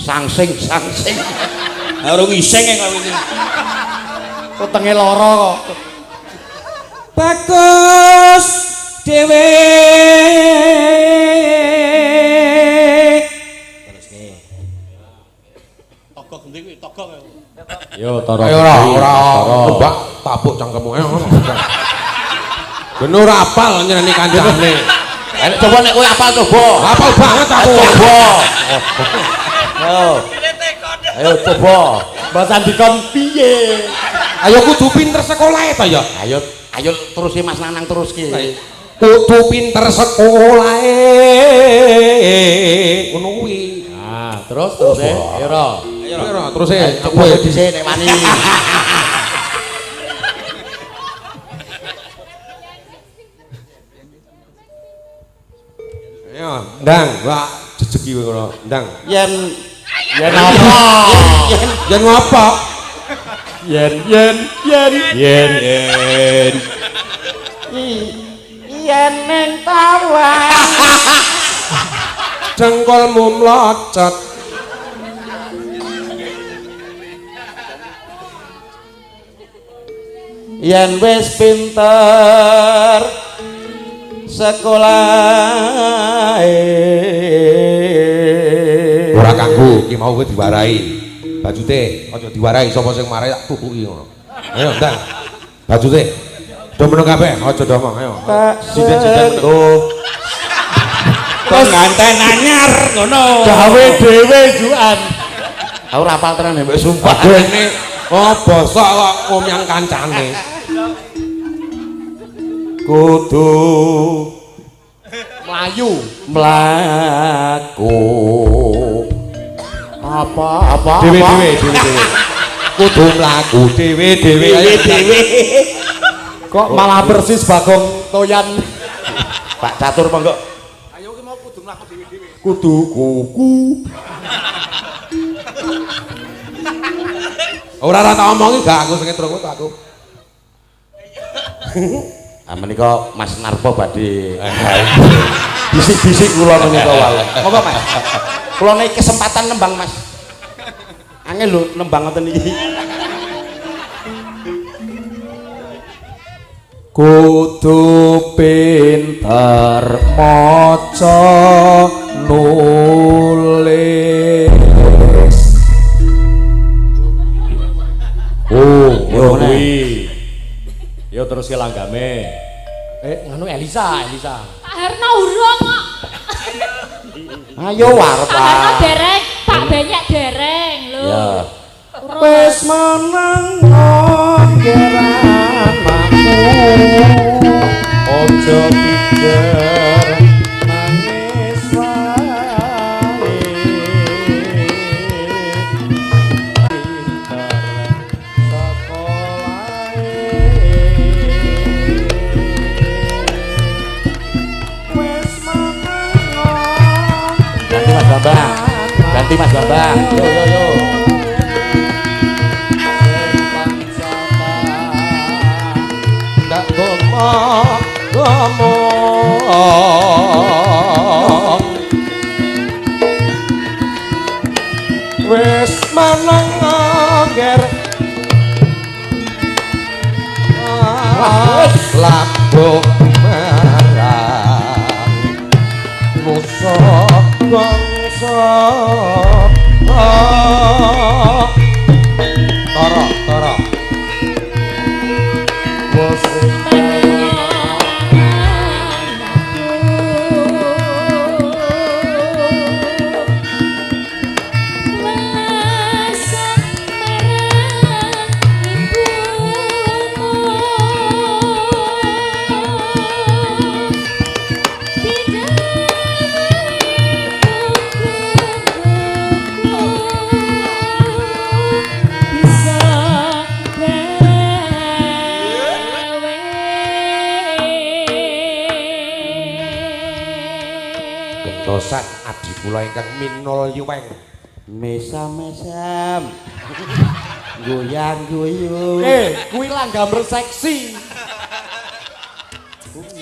Sangsing. Harung iseng kok iki. Wetenge lara kok. Bagus dhewe. Togok endi kuwi togok. Yo tara. Ayo ora mbak tapuk cangkemmu. Ben ora apal nyeneni kancane. Coba nek kowe apal coba. Apal banget aku. Coba. Ayo coba. Mbak dikon piye? Ayo kudu pinter sekolah ta ya. Ayo terusi Mas Nanang teruski. Kudu pinter sekolah. Ngono kuwi. Nah, terus ya ora. Ayo terus Coba dhisik nek wani. Ayo, ndang, Mbak jejegi kowe ngono, ndang. Yen apa? Yen ngopo? yen ning tawang Jengkolmu mlocot. yen wis pinter sekolah Ora kanggo iki mau kowe diwarai. Bajute aja diwarai sapa sing marai tak tutuki ngono. Ayo, ndang. Bajute. Do meneng kabeh, aja domong, ayo. Siden-siden tuh. Kok nganten anyar ngono. Gawe dhewe juan. Aku ora apal tenan mbek sumpah. Ini oh bosok kok ngomyang kancane. Kudu Melayu. mlaku apa Dewe. Kudu mlaku dewe. Kok malah persis Bagong Toyan. Pak Catur monggo. Ayo ki mau kudu mlaku dhewe-dhewe. Kudu kuku. Ora tak omongi gak aku sing terus aku. Menika Mas Narpo badhe bisik-bisik kula menika wae. Monggo Mas. Kula nek kesempatan nembang Mas. Angel lho nembang ngoten iki. Kudu pinter maca nulis. Yo kuwi. Yo terus ke langgame. Nganu Elisa. Pak Herno urung kok. Ayo warep. Pak Herno dereng, Pak Benyek dereng lho. Ya. Wis meneng geran makmu. Ojo pikir nangis wae. Ganti Mas Bambang. Yo. Ndak ngomong wis meneng ger labuh marang musa bangsa tara Gentosan adi kula ingkang minul yuweng Mesam. Goyang-goyung. Kuwi langgamber seksi.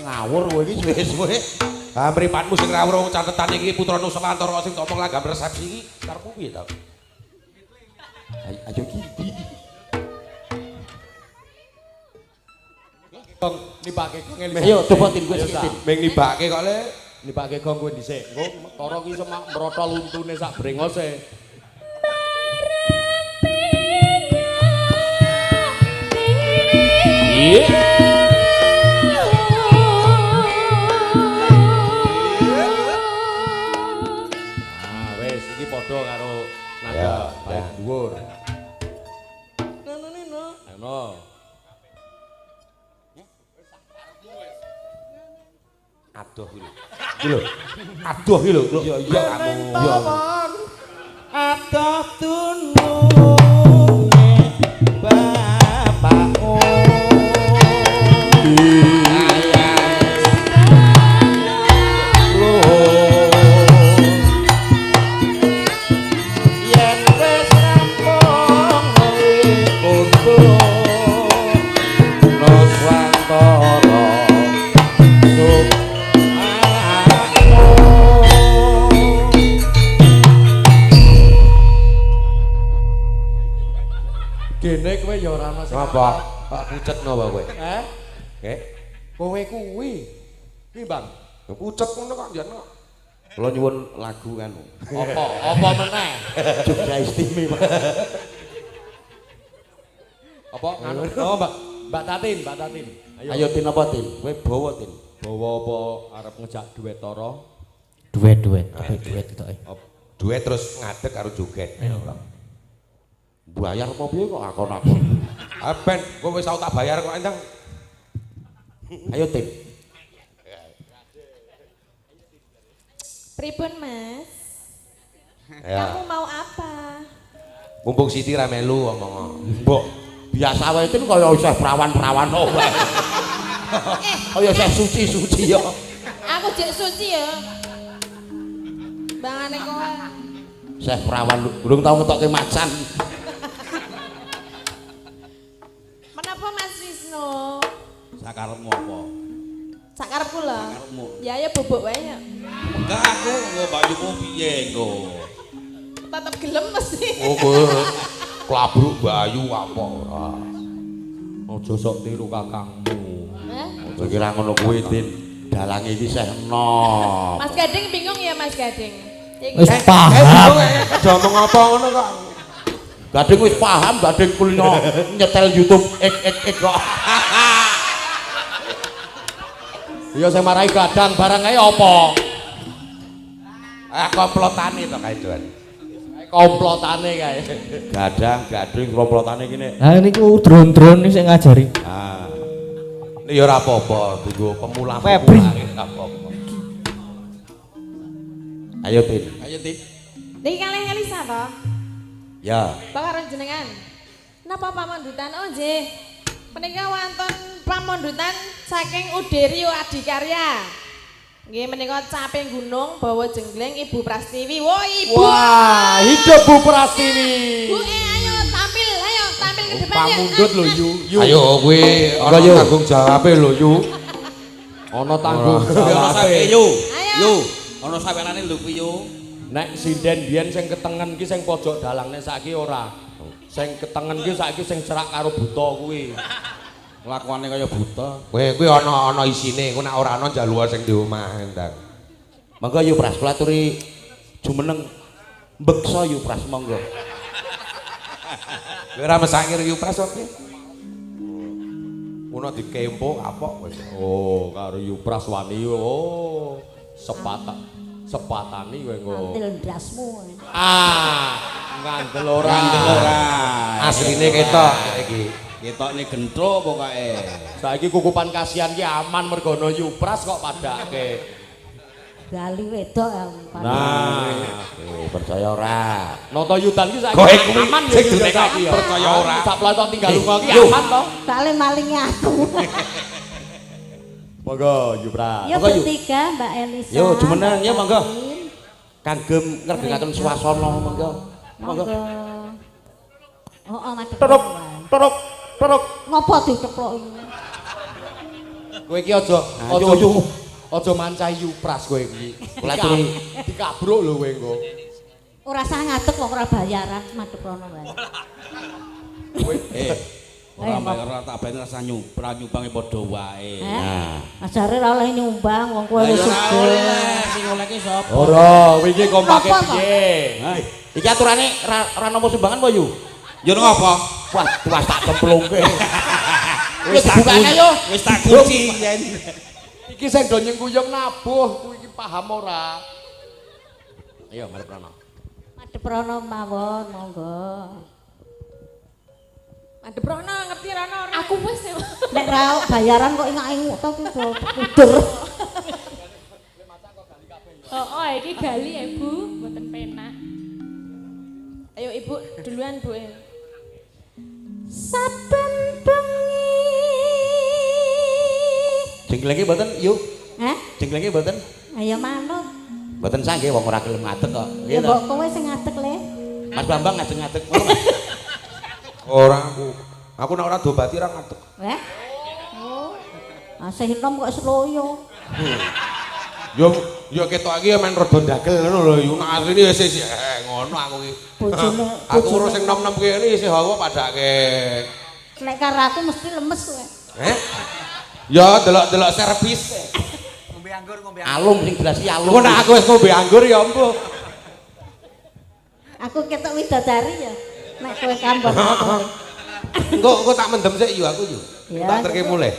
Ngawur kowe iki suwe-suwe. ha mripatmu sing rawuh catetan iki putra Nusantara sing ngomong langgam resepsi iki karepmu piye to Ayo iki Kong nibake kong Elisa. ayo coba tin gue sikit. ming nibake kok le Nibake kong kowe dhisik. Engko tara ki semak mrotol untune sak brengose. Wis iki padha karo nada baik dhuwur. Ono. adoh iki lho adoh iki lho ya kamu ya Adoh tunung bapakmu. Ayah Apa? Kok pucetno apa kowe? Nggih. Kowe kuwi. Ki, Bang. Pucet ngono kok njono. Kula nyuwun lagu kan. Apa meneh? Jogja Istimewa. Apa nganu? Oh, Mbak Tatin. Ayo Tin apa Tin? Kowe bawa Tin. Bawa apa arep ngejak duet toro? Duet duet ketoke. Duet terus ngadeg karo joget. Bayar apa piye kok akon-akon? Ben, kowe wis tau tak bayar kok enteng. Ayo Tin. Pripun Mas? Ya. Kamu mau apa? Mumpung Siti ra melu omong. Mbok, biasa wae Tin kaya isih perawan-perawan wae. Kaya isih suci-suci ya. Aku jek suci ya. Bangane kowe. Isih perawan durung tau ngetokke macan. Menapa Mas Wisnu? Sakarepmu apa? Sakarepku lho. Sakarepmu. Ya bubuk wae ya. Enggak aku nggo bayumu piye engko. Tetep gelem mesti. Oh kowe klabruk bayu apa ora. Aja sok tiru kakangmu. Hah? Aja kira ngono kuwi Tin. Dalange iki isih enom. Mas Gading bingung ya Mas Gading. Wis paham. Aja omong apa ngono kok. Gading wis paham, Gading kulino nyetel YouTube ek kok. Ya sing marai gadang barang ae apa? Komplotane to kae Jon. Komplotane kae. Gading komplotane kene. Lah niku drone-drone sing ngajari. Ah. Ini ya ora apa-apa, tunggu pemula Febri. ora apa-apa. Ayo Tin. Ayo Tin. Niki kalih Elisa to? Ya. Bakaran jenengan. Napa pamondutan? Oh nggih. Menika wonten pamondutan saking Uderio Adikarya. Nggih menika caping gunung bawa jenggleng Ibu Prastiwi. Wo Ibu. Wah, hidup Bu Prastiwi. Bu ayo tampil ke depan ya. Pamundut lho Yu. Ayo kowe ana tanggung jawabe lho Yu. Ana tanggung Ono jawab. sampe yo. Ayo. Yo. Ono sawerane lho kuwi yo. Nek sinden biyen sing ketengen ki sing pojok dalang nek saiki ora. Sing ketengen ki saiki sing cerak karo buta kuwi. Kelakuane kaya buta. Kowe ana isine, kowe nek ora ana njaluk sing di omah endang. Monggo Yu Pras kula aturi jumeneng mbeksa Yu Pras monggo. Kowe ora mesake Yu Pras oke. Ono dikempo kapok wis. Oh, karo Yu Pras wani. Oh, sepatani kowe engko. Antil ndasmu. Ngandel ora. Asline ketok iki. Ketokne gentro pokoke. Saiki kukupan kasihan ki aman mergo ana Yu Pras kok padake. Gali wedok ya. Nah, Percaya ora. Noto Yudan ki saiki Kowe kuwi aman sing ya duwe saiki ya. percaya ora. Sak plato tinggal lunga ki Yo. aman to. Kali malingnya aku. Monggo Yu Pras. Ya Monggo, Yu. bertiga Mbak Elisa. Yo, jumeneng, ya, monggo. Tatin. Kagem ngergekaken swasana monggo. Monggo. Oh, madhep. Teruk. Ngopo diteploki? Kowe iki aja aja mancai Yu Pras kowe iki. Kula aturi Dikabruk lho kowe engko. Ora usah ngadeg kok ora bayaran madhep rono wae. Ora tak ben rasa nyumbang padha wae. Ajare ora oleh nyumbang wong kowe wis sugih. Sing olehke sapa? Ora, kowe iki kompake Napa, Pak? piye? iki aturane ora nampa sumbangan apa Yu? Yo ngopo? Wah, tuwas tak cemplungke. Wis tak dibukane yo. Wis tak kunci yen. Iki sing do nyengkuyung nabuh, kowe iki paham ora? Ayo mari prono. Madhep rono mawon, monggo. Madhep rono ngerti rono ora? Aku wis ya. Nek ra bayaran kok ingak-inguk to ki kudur. Oh, iki gali ya Bu, mboten penak. Ayo Ibu duluan Bu. Saben bengi. Jengklenge mboten Yu? Hah? Jengklenge mboten? Ayo manut. Mboten sanggih wong ora gelem ngadeg kok. Ya mbok kowe sing ngadeg le. Mas Bambang ngadeg-ngadeg. Ora aku. Aku nek ora dobati ora ngadeg. Heh. Oh. Asih enom kok seloyo. Yo ketok iki ya men rada ndagel ngono lho, yu nek asline wis ngono aku iki. Bojone Aku urus sing nom-nom kene isih hawa padake. Nek karo aku mesti lemes kowe. Ya delok-delok servis. Ngombe anggur, Alum sing jelas iki alum. Kok nek aku wis ngombe anggur ya empuh. Aku ketok widodari ya. Nek kowe kambon aku. Engko tak mendem sik yo aku yo. Ya, Tak terke mulih.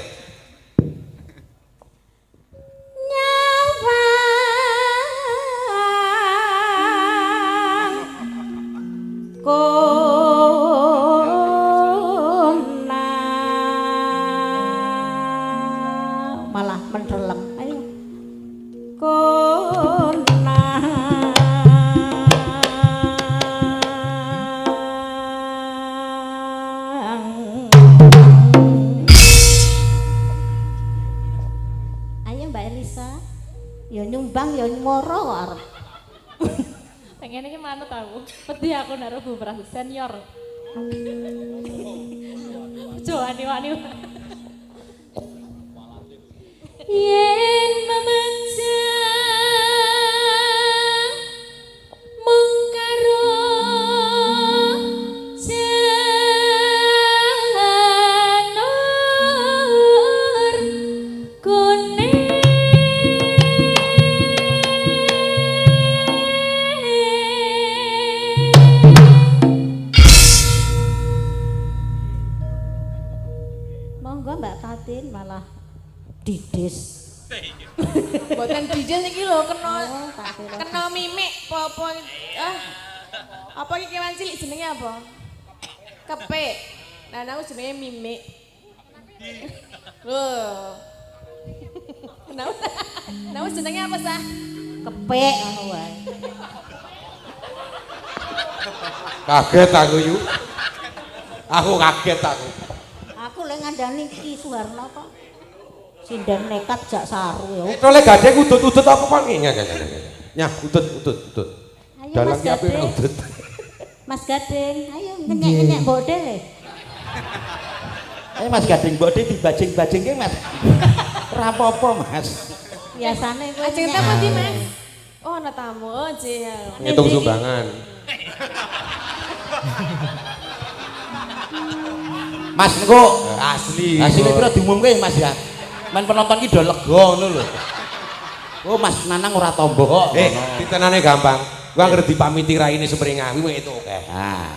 Malah mendelem. Ayo. Kona. Ayo Mbak Elisa. Ya nyumbang ya moro kok arep. Pengen iki manut aku. Pedih aku naruh Bu Pras senior. Ojo wani-wani. Yen memecah mung karo janur kuning Monggo Mbak Tatin malah didis. Mboten didis iki lho kena mimik apa apa iki kewan cilik jenenge apa? Kepik. Nah aku jenenge mimik. Loh. Nah jenenge apa sah? Kepik ngono wae. Kaget aku yu. Aku kaget aku. Aku lek ngandani Ki Suharno kok. Sinden nekat jak saru ya. Oleh gadeng udut-udut apa kok nyah udut. Ayo Dalang Mas ki apik Gading. udut. Mas Gading, ayo ngenyek-ngenyek mbok dhewe. Mas Gading mbok dhe dibajing-bajingke Mas. Ora apa-apa Mas. Biasane kowe Ajeng apa di Mas? Oh ana tamu aja ya. Ngitung sumbangan. Mas niku Asli. hasilnya pira diumumke Mas ya. Men penonton ki do lega ngono lho. Oh Mas Nanang ora tombo kok. Ditenane gampang. Ku anggere dipamiti raine Semringawi mung itu oke. Ah.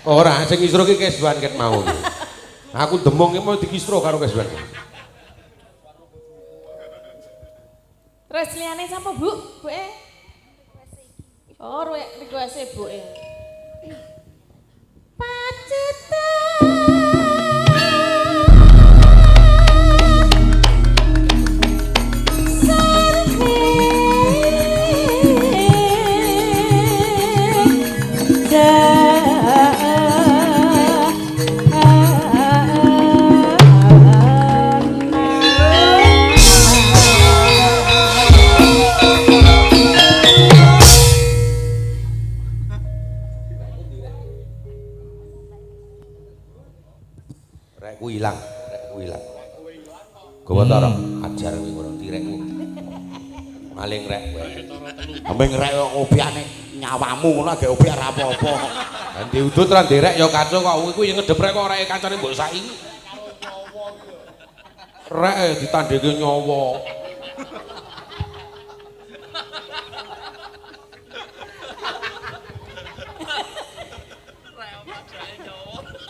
Ora, sing ngisro ki kesuwan ket mau. Aku demong ki mau dikistro karo kesuwan. Terus liyane sapa, Bu? Buke? Oh, request buke. Rekku ilang. Gowo to ora ajar kowe ngono tirekku. Maling rek kowe. Ambeng rek kok obyane nyawamu ngono agek obyek ora apa-apa. Lan diudut ra nderek ya kacau kok kowe yang ngedep rek kok rek kancane mbok saiki. Rek ditandheke nyawa.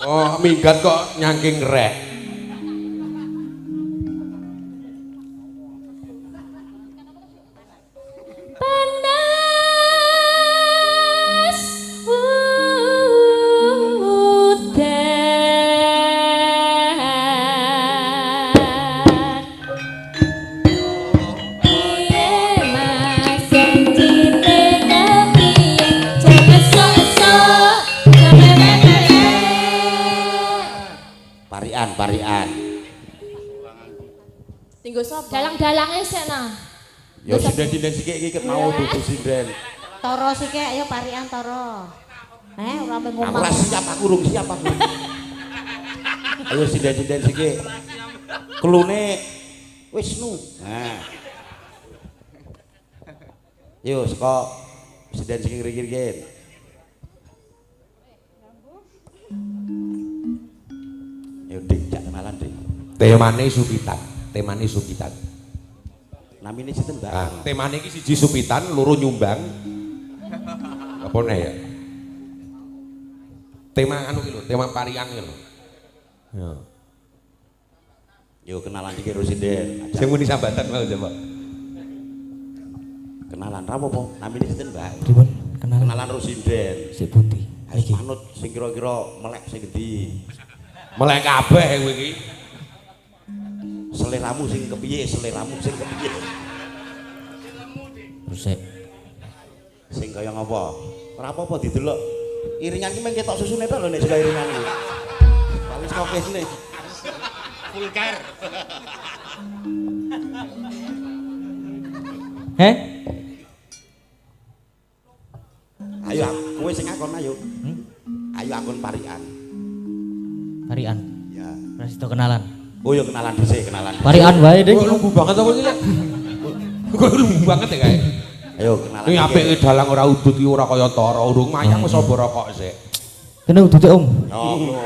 Oh, minggat kok nyangking rek. Panas udan parian. Tinggo sapa? Dalang-dalange sik nah. Ya sinden-sinden sikik iki mau dudu sinden. Toro sikek ayo parian toro. Ora Aku ngomong. ora siap, aku urung siap aku. Ayo sinden-sinden sikik. Kelune Wisnu. Nah. Yo saka sinden sikik rikir-rikir. Yo Dik, jak kenalan Dik. Temane Supitan, temane Supitan. Namine sinten, Mbak? Nah, temane iki siji Supitan, loro nyumbang. Apa nih ya? Tema anu iki lho, tema parian iki lho. Ya. Yo kenalan iki karo sinden. Sing muni sambatan wae coba. Kenalan ra apa-apa? Namine sinten, Mbak? Pripun? Kenalan. Kenalan karo sinden. Sik pundi? Iki manut sing kira-kira melek sing endi? Melek kabeh kowe iki. Seleramu sing kepiye? Seleramu sing kepiye? Terus sik. Sing kaya ngapa? Ora apa-apa didelok. Iringan ki mung ketok susune tok lho nek saka iringan iki. Paling skokesne. Vulgar. Heh? Ayo kowe sing akon ayo. Ayo akon parian. Parian. Ya. Wis itu kenalan. Oh ya kenalan dhisik, kenalan. Parian wae, Dik. Kok lumbu banget apa iki lek? Kok lumbu banget ya kae. Ayo kenalan. Iki apike dalang ora udut iki ora kaya Tara, urung mayang wis aba rokok sik. Kene udute Om. Oh.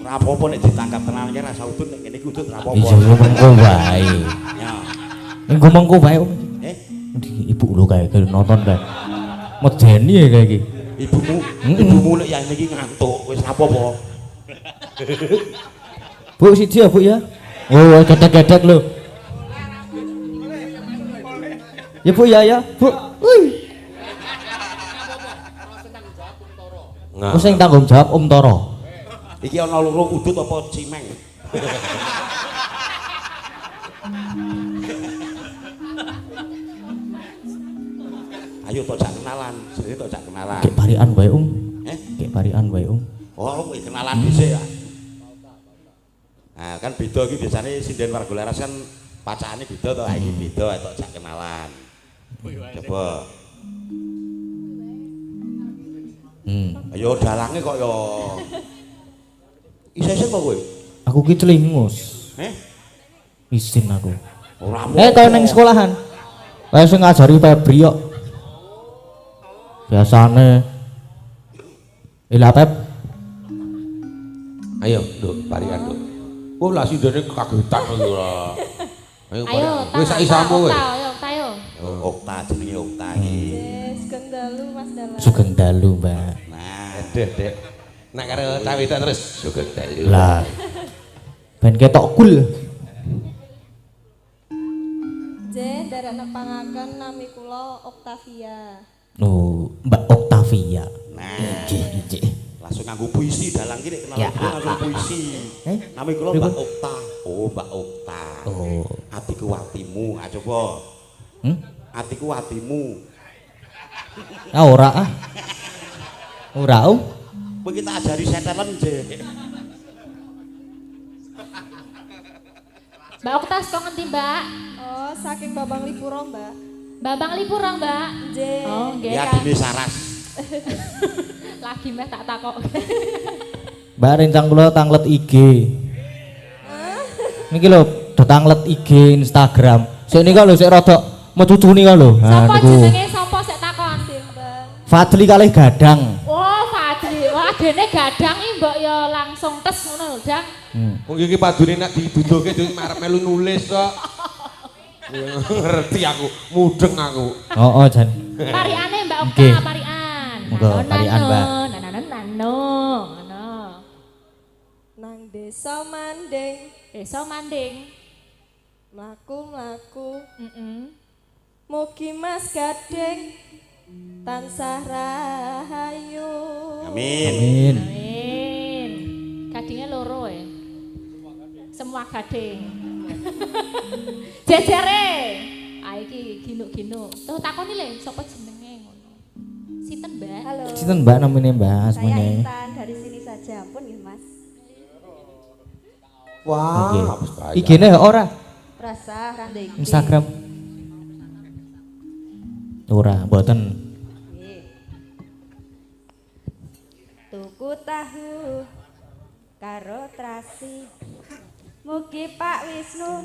Ora apa-apa nek ditangkap tenan iki ra usah udut nek ngene iki udut ora apa-apa. Iya mengko wae. Ya. Engko mengko wae Om. Eh, Ibu lho kae nonton kae. Medeni ya kae iki. ibumu nek ya iki ngantuk wis ora apa-apa. Bu siji ya Bu ya. Oh, gedek-gedek lho. Ya Bu ya. Bu. Nah. Sing tanggung jawab Om Toro. Iki ana loro udut apa cimeng? Ayo tok jak kenalan, sini tok jak kenalan. Kek parian wae Om. Eh? Kek parian wae Om. Oh, kowe kenalan dhisik ya. Nah, kan beda iki biasane sinden warga laras kan pacane beda to, iki beda tok jak kenalan. Coba. Ayo dalange kok ya. Isin kok kowe? Aku ki celingus. Isin aku. Ora Kaya nang sekolahan. Kaya sing ngajari Febri kok. Biasane Ila Pep. Ayo, Nduk, parian, Nduk. Oh, lah sindene kagetan iki ora. Ayo, Ayo, wis sak isamu kowe. Ayo. Okta jenenge Okta iki. Sugeng dalu Mas Dalang. Sugeng dalu, Mbak. Nah, Dek. Nek karo cawita terus sugeng dalu. Lah. Ben ketok cool. Nderek nepangaken nami kula Oktavia. Oh, Mbak Oktavia. nah. Nggih. Langsung nganggo puisi dalang ki nek kenalan langsung puisi. Nami kula Mbak Okta. Oh, Mbak Okta. Oh. Atiku atimu, ah coba. Atiku atimu. Ya ora ah. Ora Om. Kowe kita ajari setelen, Jek. Mbak Oktas kok ngendi, Mbak? Oh, saking Babang Lipuro, Mbak. Babang Lipuro, Mbak. Nggih. Oh, nggih. Ya Kak. dene Saras. Lagi meh tak takok. Mbak rencang kula tanglet IG. Niki lho, do tanglet IG Instagram. Sik nika lho sik rada mecucuni kok lho. Sapa jenenge sapa sik takon? Fadli kalih gadang. Oh, Fadli. Wah, dene gadang iki mbok ya langsung tes ngono lho, Dang. Wong iki padune nek diduduke dhewe marep melu nulis kok. Ngerti aku, mudeng aku. Oh, Jan. Pariane Mbak Okta, Nggih. parian. Monggo, parian, Mbak. Ngono. Nang desa Manding, Desa Manding. mlaku-mlaku, Mugi Mas Gading tansah rahayu. Amin. Amin. Gadingnya loro ya. Semua gading. Jejere. Ah iki ginuk-ginuk. Tuh takoni le sapa jenenge ngono. Sinten, Mbak? Halo. Sinten Mbak namanya Mbak Saya asmane? Intan dari sini saja, ampun ya Mas. Wah, wis bayar. IG-ne ora? Rasa ndek. Instagram. Ora, mboten. Tuku tahu karo trasi. Mugi Pak Wisnu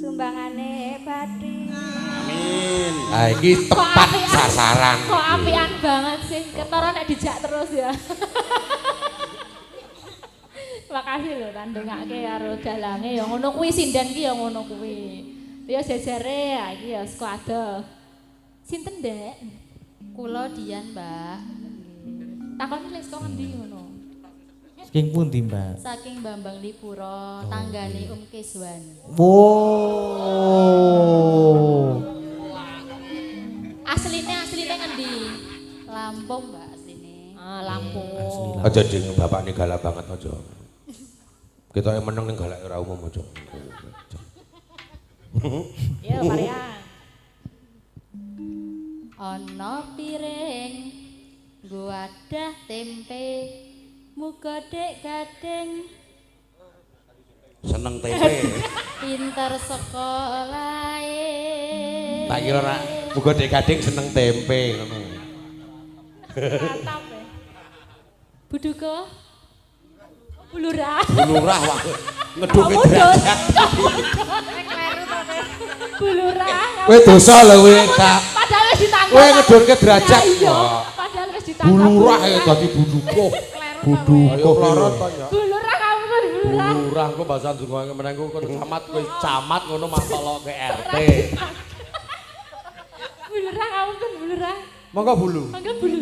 sumbangane Bathri. Amin. Ah iki tepat sasaran. Kok apian banget sih, ketara nek dijak terus ya. Makasih lho tandengake karo dalange ya ngono kuwi sinden ki ya ngono kuwi. Ya jejare ya iki ya saka adoh. Sinten, Dek? Kula Dian, Mbak. Takon lek saka ngendi ngono? Saking pundi, Mbak? Saking Bambang Lipuro, tanggane Keswan. Wow. Asline ngendi? Lampung, Mbak, asline. Ah, Lampung. Aja ding bapakne galak banget aja. Kita yang meneng ning galak ora umum aja. Ya, Parian. Ana piring nggo wadah tempe muga dek gading Seneng tempe. pinter sekolahe. Tak kira ora muga dek gading seneng tempe ngono. Mantap ya. Buduko Bulurah. Bulurah wah. Ngeduke derajat. Bulurah. Kowe dosa lho kowe tak. Padahal wis ditanggal. Kowe ngedurke derajat. Padahal wis ditanggal. Bulurah ya dadi buduko. Buduko Lorot to ya. Bulurah kamu tuh bulurah. Bulurah ku bahasa Jawa menengku kon camat kowe camat ngono masalah ke RT. Bulurah kamu tuh bulurah. Monggo bulu. Mangga bulu.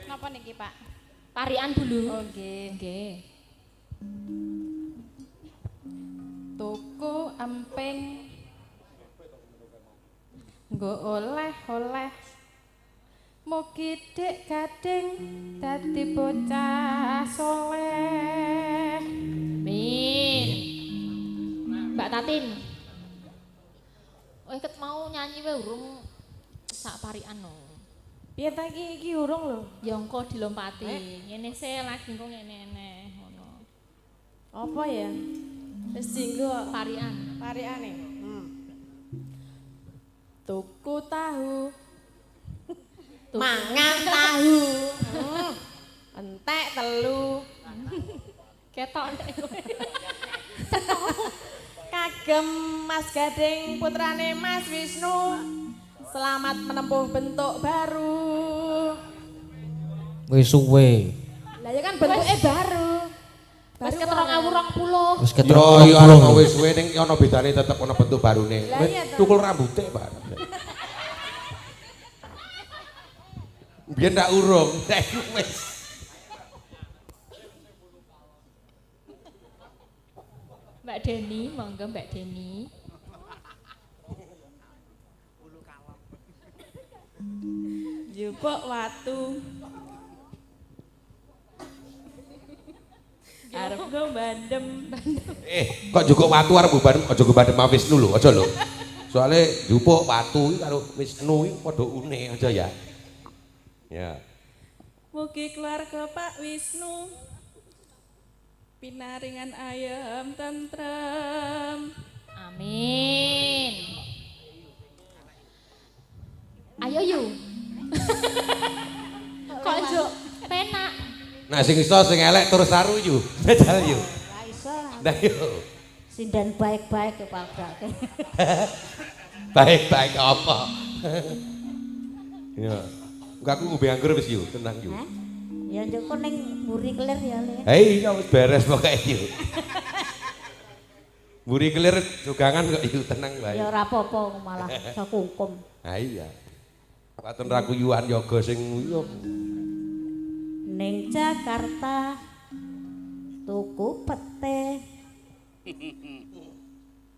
Napa niki, Pak? Parian bulu. Oke. Nggih. Tuku emping nggo oleh-oleh mugi dik gading dadi bocah soleh. Min. Mbak Tatin. Oh, iket mau nyanyi wae urung sak parian no. Piye ta iki urung lho. Ya engko dilompati. Ngene sih lagi engko ngene-ngene ngono. Apa ya? Wis dinggo Parian. pariane. Tuku tahu. Mangan tahu. Entek telu. Ketok nek kowe. Kagem Mas Gading putrane Mas Wisnu. Selamat menempuh bentuk baru. Wis suwe. Lah ya kan bentuknya baru. Wis keterong 2020. Wis Yo keterong yo ana wis suwe ning ana bedane tetep ana bentuk barune. Lah iya to. Tukul rambute, Pak. Biyen ndak urung, saiki wis. Mbak Deni, monggo Mbak Deni. Jupuk watu. Arep go bandem. Kok jukuk watu arep bandem aja go bandem Wisnu lho, aja lho. Soale jupuk watu iki karo Wisnu iki padha une aja ya. Ya. Mugi keluarga Pak Wisnu pinaringan ayam tentrem. Amin. Ayo yu. Kok njuk penak. Nah sing iso sing elek terus saru yu. Bedal yu. Ora iso. Nah yo. Sinden baik-baik ke pabrake. Baik-baik apa? Ya. Enggak aku ngombe anggur wis yu, tenang yu. Ya njoko ning mburi kelir ya, Le. Hei, wis beres pokoke yu. Mburi kelir jogangan kok yu tenang wae. Ya ora apa-apa malah iso kungkum. Ha iya. Waton ra kuyuhan yoga sing nguyuh. Ning Jakarta tuku pete.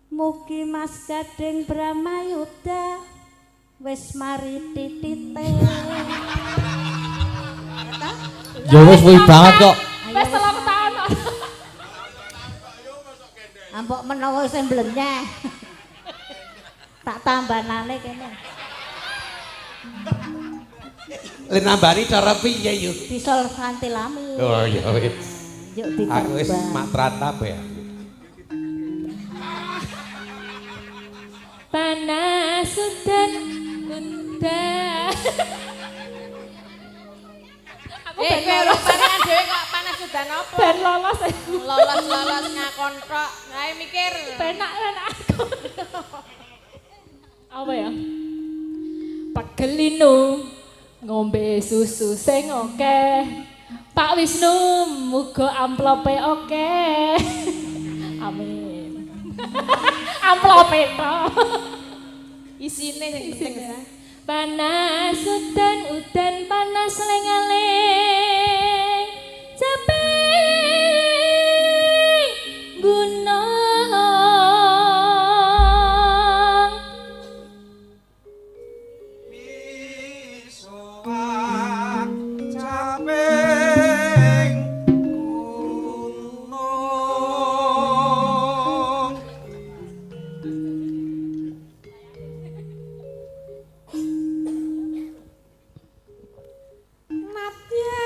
Mugi Mas Gading Bramayuda wis mari titite. Ya wis suwe banget kok. Wis 3 tahun. Ampok menawa sing mblenyeh. Tak tambanane kene. Le nambani cara piye yu? Disol kanthi lami. Oh iya wis. Yuk Aku wis diterbang. matratap ya. Panas udan udan. Aku ben lolos. Pangan dhewe kok panas udan apa? Ben lolos. Lolos ngakon tok. Ayo mikir. Penak lan aku. Apa ya? Pagelino ngombe susu sing akeh. Pak Wisnu muga amplope akeh. Amin. Amplope tok. Isine sing penting. Panas udan panas lengaling. Capek gunung. Natya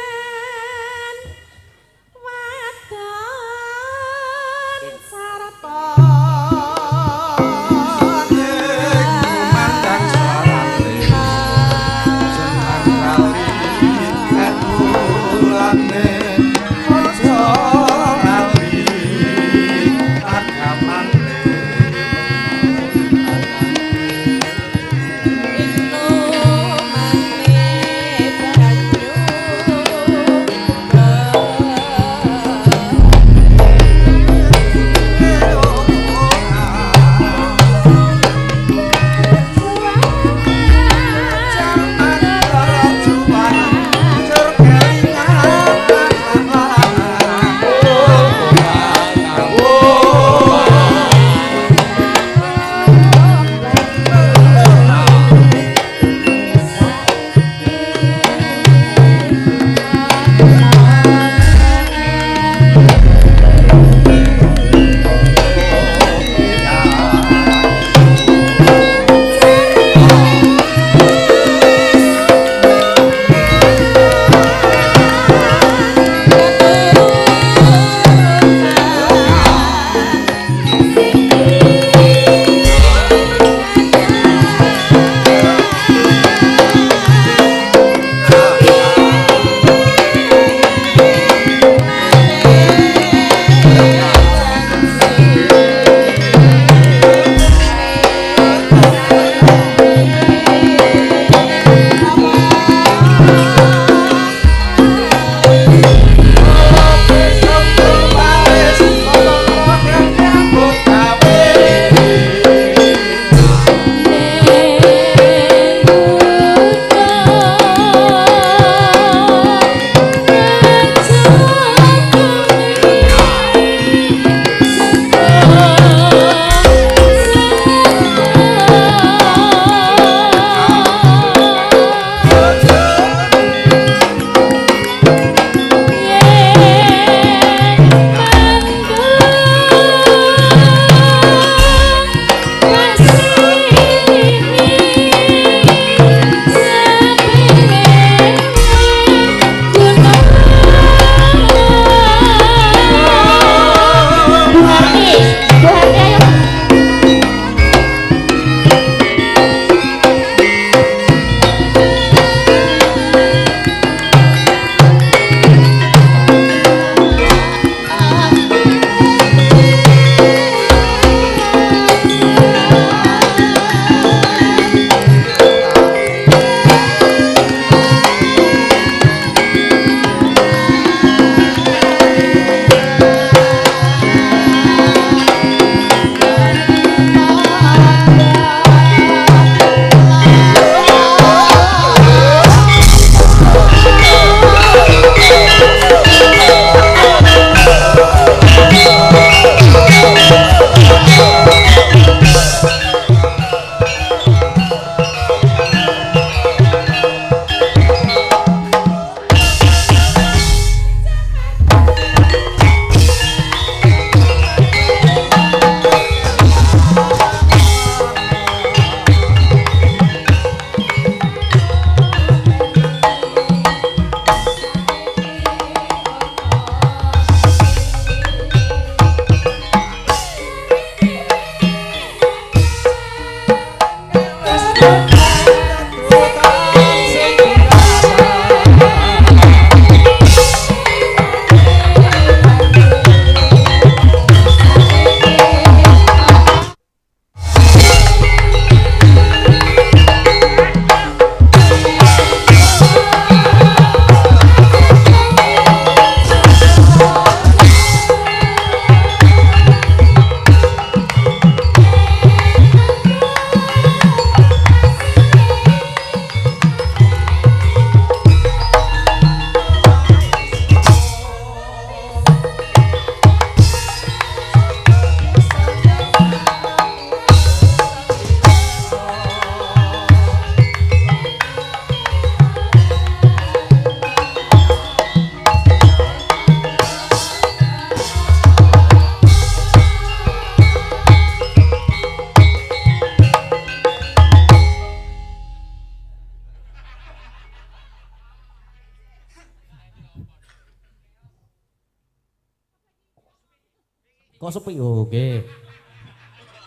Kok sepi? Oh, nggih.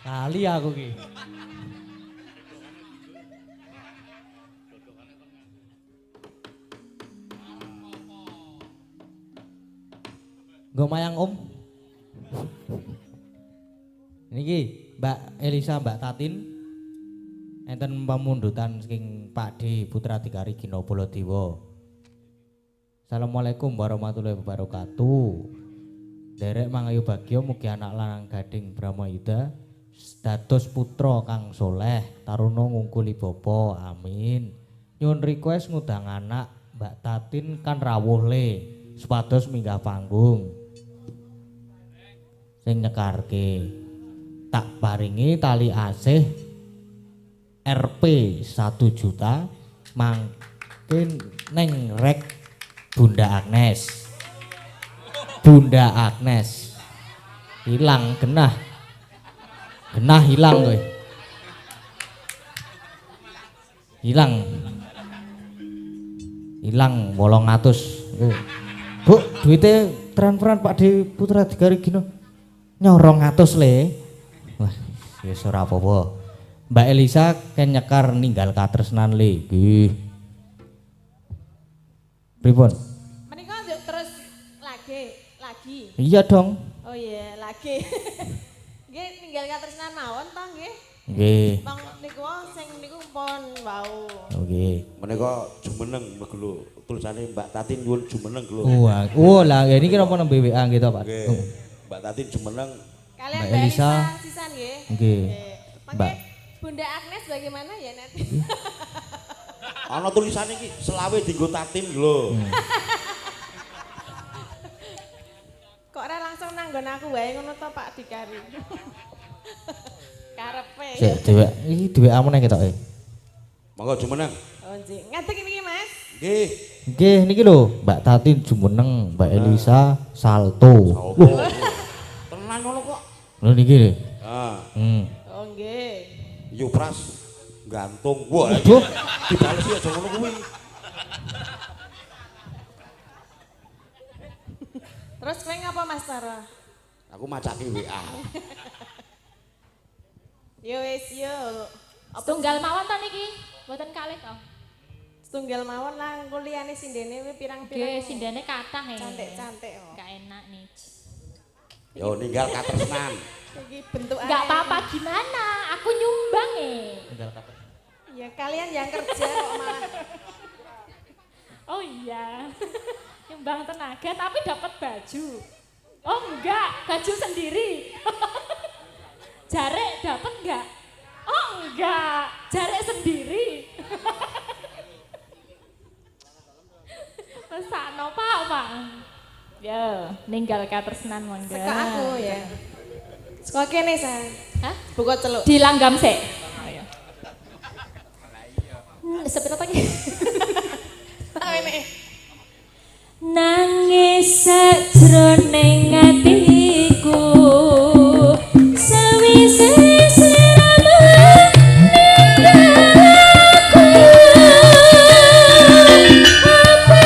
Kali aku ki. Nggo mayang Om. Niki Mbak Elisa, Mbak Tatin. Enten pamundutan saking Pakde Putra Tigari Gina Baladewa. Assalamualaikum warahmatullahi wabarakatuh. Derek mangayu bagya mugi anak lanang gading Bramayuda dados putra kang soleh taruna ngungkuli bapa. Amin. Nyuwun request ngundang anak Mbak Tatin kan rawuh le supados minggah panggung. Sing nyekarke tak paringi tali asih Rp 1 juta mangkin neng rek Bunda Agnes. Bunda Agnes hilang genah hilang kowe hilang 800. Bu duitnya transferan Pakde Putra Tigari Gina nyorong 100 le. Wah wis ora apa-apa. Mbak Elisa ken nyekar ninggal katresnan le. Nggih. Pripun? Menika terus lagi. Iya dong. Oh iya, lagi. Nggih ninggal katresnan mawon to nggih? Nggih. Bang niku sing niku pun wau. Nggih. Menika jumeneng lho tulisane Mbak Tatin nyuwun jumeneng lho. Wah, lah niki napa nang BWA gitu Pak. Mbak Tatin jumeneng. Kalian Mbak Elisa sisan nggih. Nggih. Mbak Bunda Agnes bagaimana ya nanti? Ana tulisane iki selawe dienggo Tatin lho. Kok ora langsung nanggon aku wae ngono to Pak Dikari. Karepe. Sik dhewek iki dhewek amene ketoke. Monggo jumeneng. Oh nggih. Ngadeg iki Mas. Nggih. Nggih niki lho Mbak Tatin jumeneng, Mbak Elisa salto. Tenan ngono kok. Lho niki lho. Oh nggih. Yupras gantung. Wah, dibales ya aja ngono kuwi. Terus kowe ngapa Mas Tara? Aku macake WA. Yo wis yo. Setunggal mawon to niki? Mboten kalih to. Setunggal mawon lah kuliahane sindene kuwi pirang-pirang. Nggih, sindene kathah ya. Cantik-cantik kok. Enggak enak nih. Yo ninggal katresnan. Iki bentukane. Enggak apa-apa gimana? Aku nyumbang Ya kalian yang kerja kok malah. Oh iya. Nyumbang tenaga tapi dapat baju. Oh enggak, baju sendiri. Jarek dapat enggak? Oh enggak, jarek sendiri. Pesakno apa? Ya, ninggal katresnan monggo. Seka aku ya. Saka kene sa. Hah? Buka celuk. Dilanggam sik. Oh ya. Sepira ta iki? Ngene. Nangis sajroning atiku sawise siramu ninggalku apa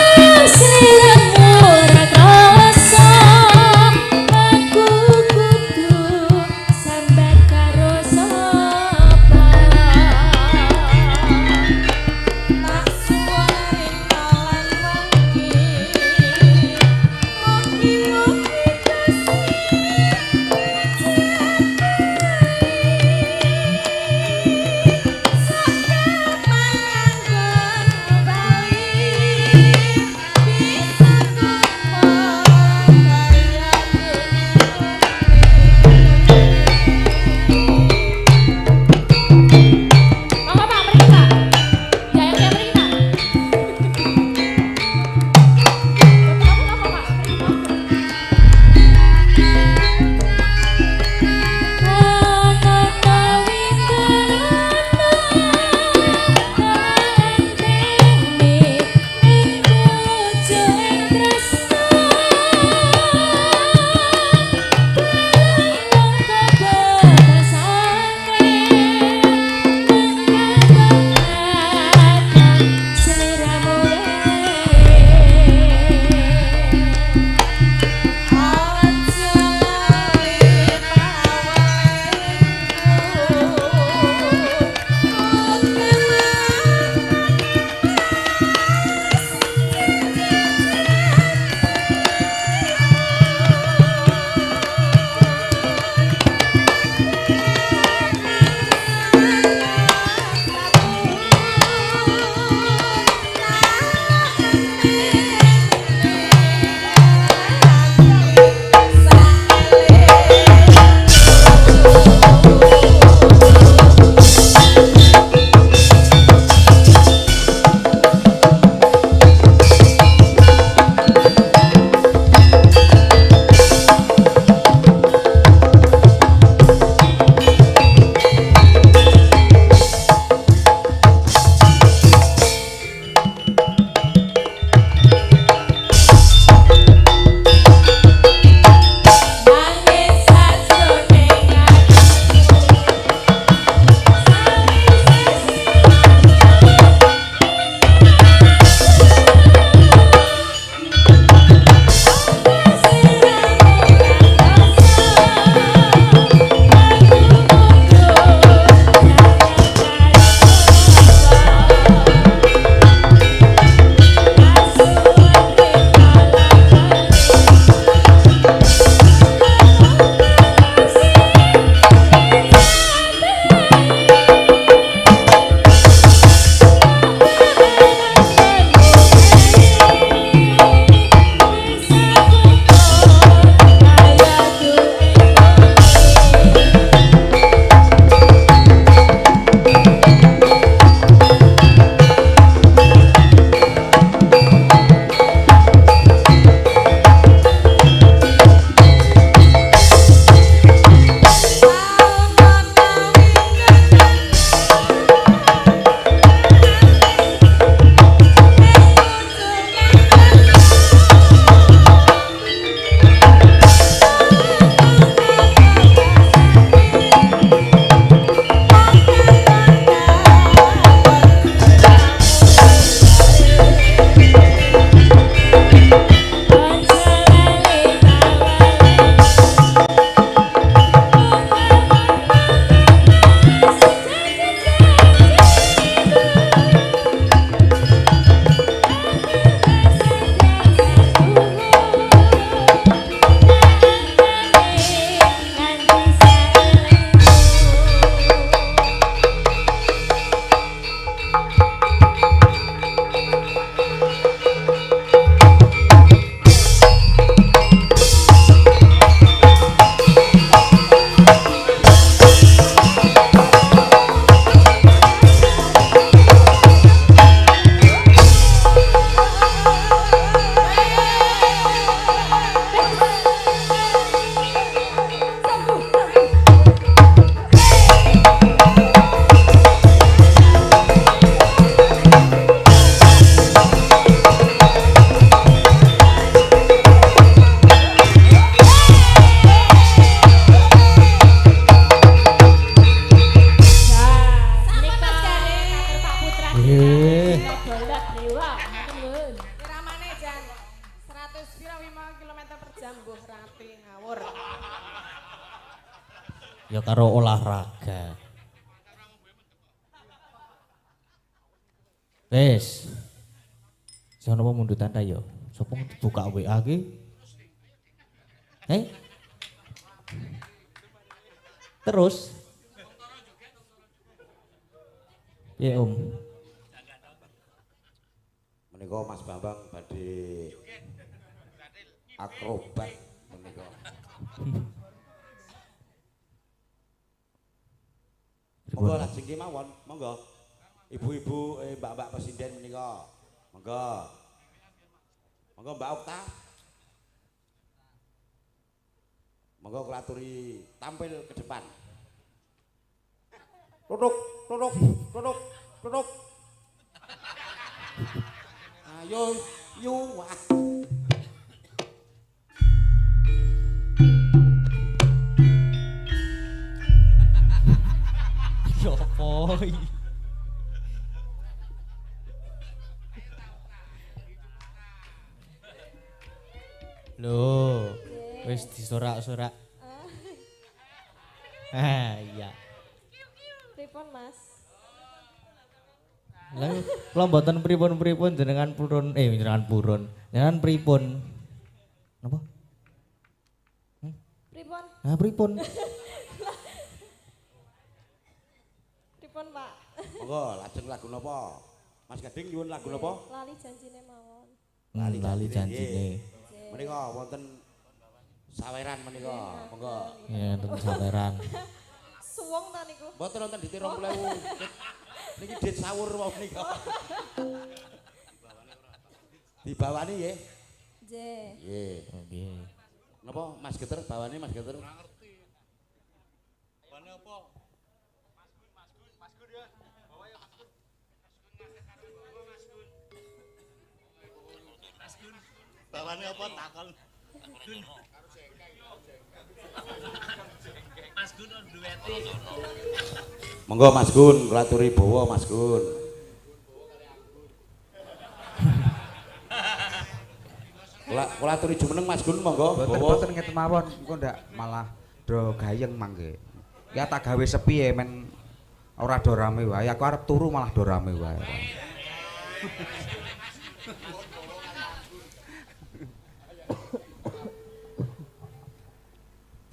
siramu ora krasa aku kudu sambat karo sapa tak Nggih. Bolak dewa, nuwun. Iramane jan 100 pira 5 km per jam mbuh rati ngawur. Ya karo olahraga. Wes. Sono apa mundutan ta ya? Sopo buka WA ki? Terus? Ya Menika Mas Bambang badhe akrobat menika. Monggo lajeng kemawon, monggo. Ibu-ibu, mbak-mbak presiden menika. Monggo. Monggo Mbak Okta. Monggo kula aturi tampil ke depan. Tutuk, tutuk, tutuk, tutuk. Ayo, yu wah. Yo boy. Loh, wis disorak-sorak. Iya. Pripun Mas? Lah kula mboten pripun-pripun jenengan purun jenengan purun. Jenengan pripun? Napa? Pripun? Nah, pripun? Pripun Pak? Monggo lajeng lagu napa? Mas Gading nyuwun lagu napa? Lali janjine mawon. Lali janjine. Menika wonten saweran menika. Monggo. Ya, wonten saweran. Suwung ta niku? Mboten wonten di 20.000. Niki dit sawur wau menika. Dibawani nggih. Nggih. Nggih. Nggih. Napa Mas Geter bawane Mas Geter? Ora ngerti. Bawane apa? Mas Gun ya. Bawa ya Mas Gun. Mas Gun. Bawane apa takon? Mas Gun duweti. Monggo Mas Gun, kula aturi bawa Mas Gun. Kula aturi jumeneng Mas Gun monggo. Boten ngeten mawon, engko ndak malah do gayeng mangke. Ya tak gawe sepi ya men ora do rame wae. Aku arep turu malah do rame wae.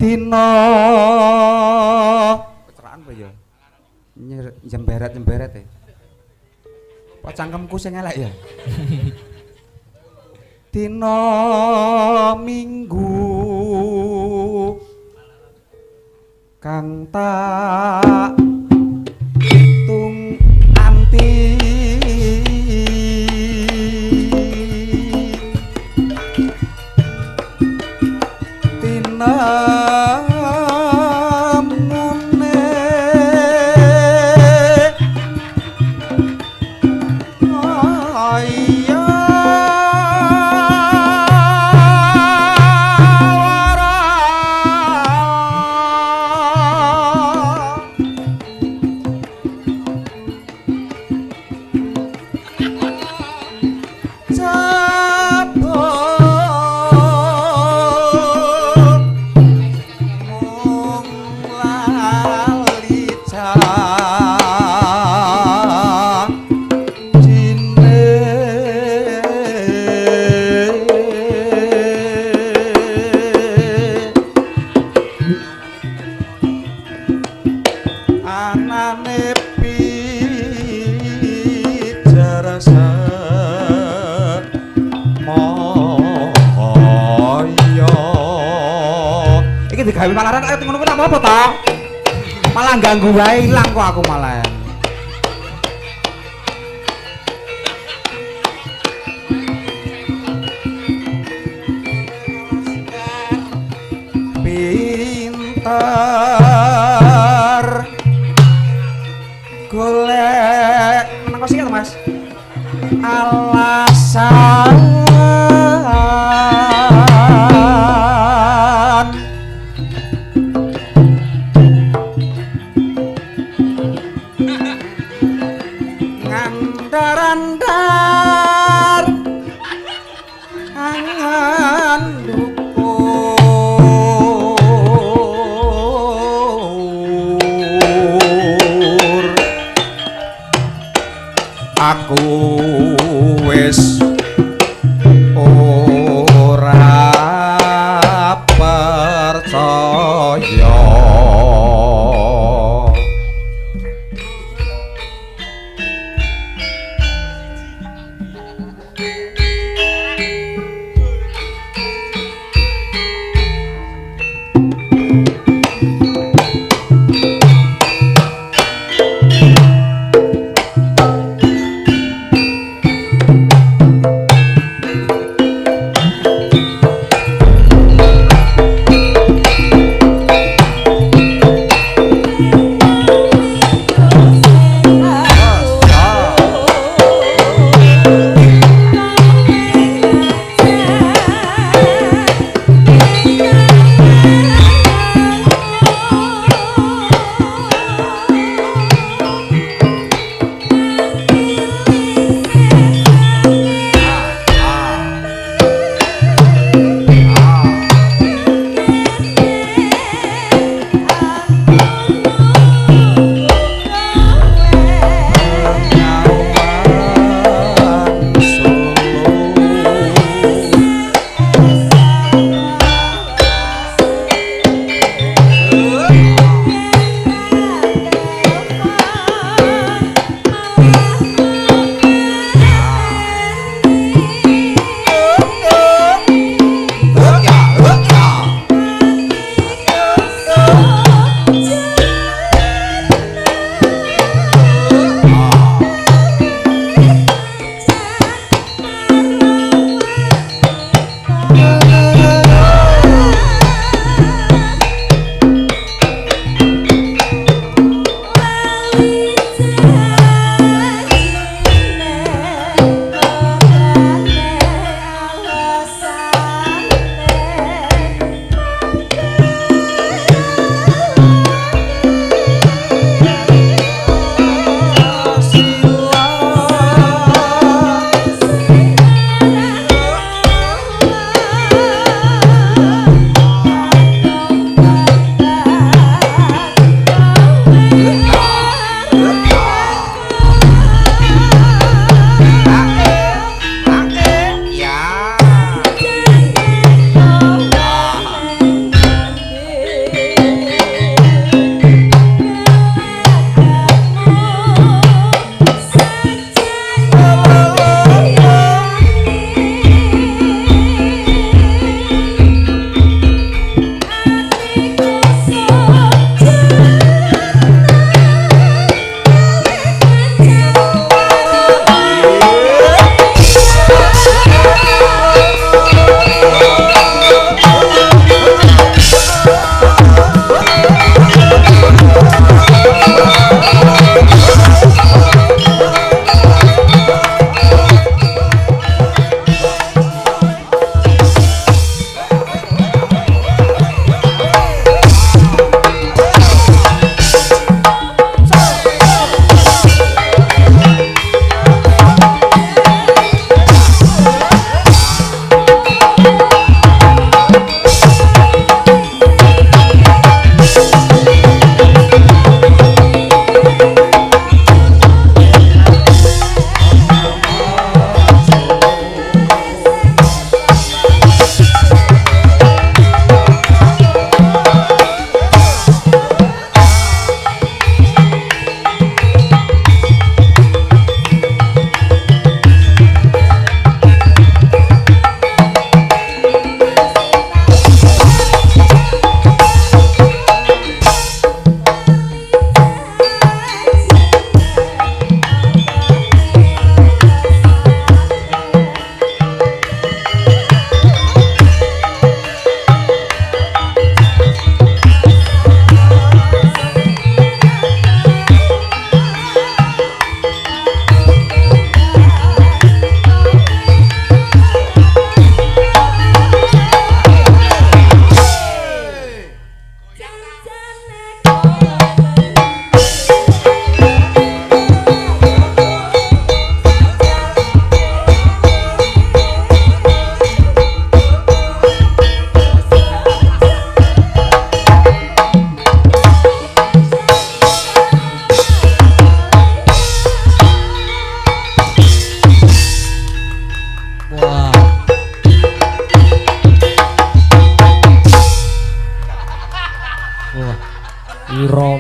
Dino kecerakan apa ya? Nyemberet ya. Kok cangkemku sing elek ya? Dino Minggu kang tak tung anti digawe malaran ayo ngono kuwi apa ta? Malah ganggu wae ilang kok aku malah. Pinter golek menang kok sih Mas? Alasan ngandaran andar angan dukur aku wis ora percaya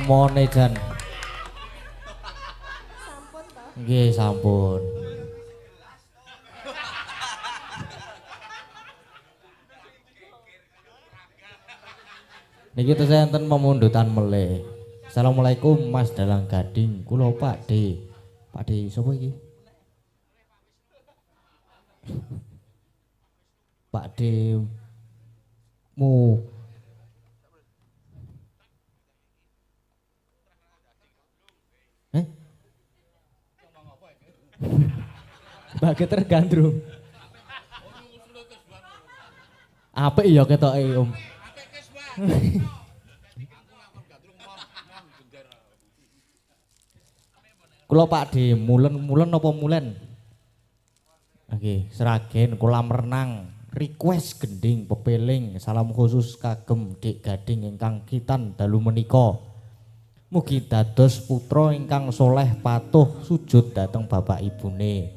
omone jan. Sampun toh. Nggih, sampun. Niki tesih enten pemundutan melih. Assalamualaikum Mas Dalang Gading. Kula Pak D. Pak D sapa iki? Pak D mu Baget tergandrung. Apik ya ketoke Om. Kula Pak D, mulen apa mulen? Oke, Seragen kolam renang, request gending pepeling, salam khusus kagem Dik Gading ingkang kitan dalu menika. Mugi dados putra ingkang soleh patuh sujud dateng bapak ibune.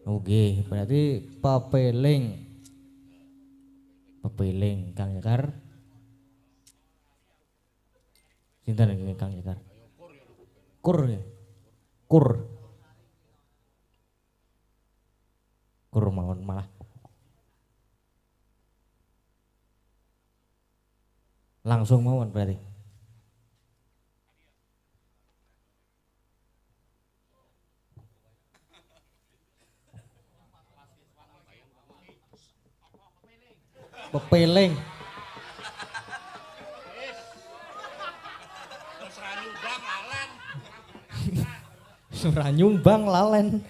Oke, berarti pepeling. Pepeling Kang Yekar. Sinten iki Kang Yekar? Kur. Kur mawon malah. Langsung mawon berarti. Pepeling. Ora nyumbang lalen.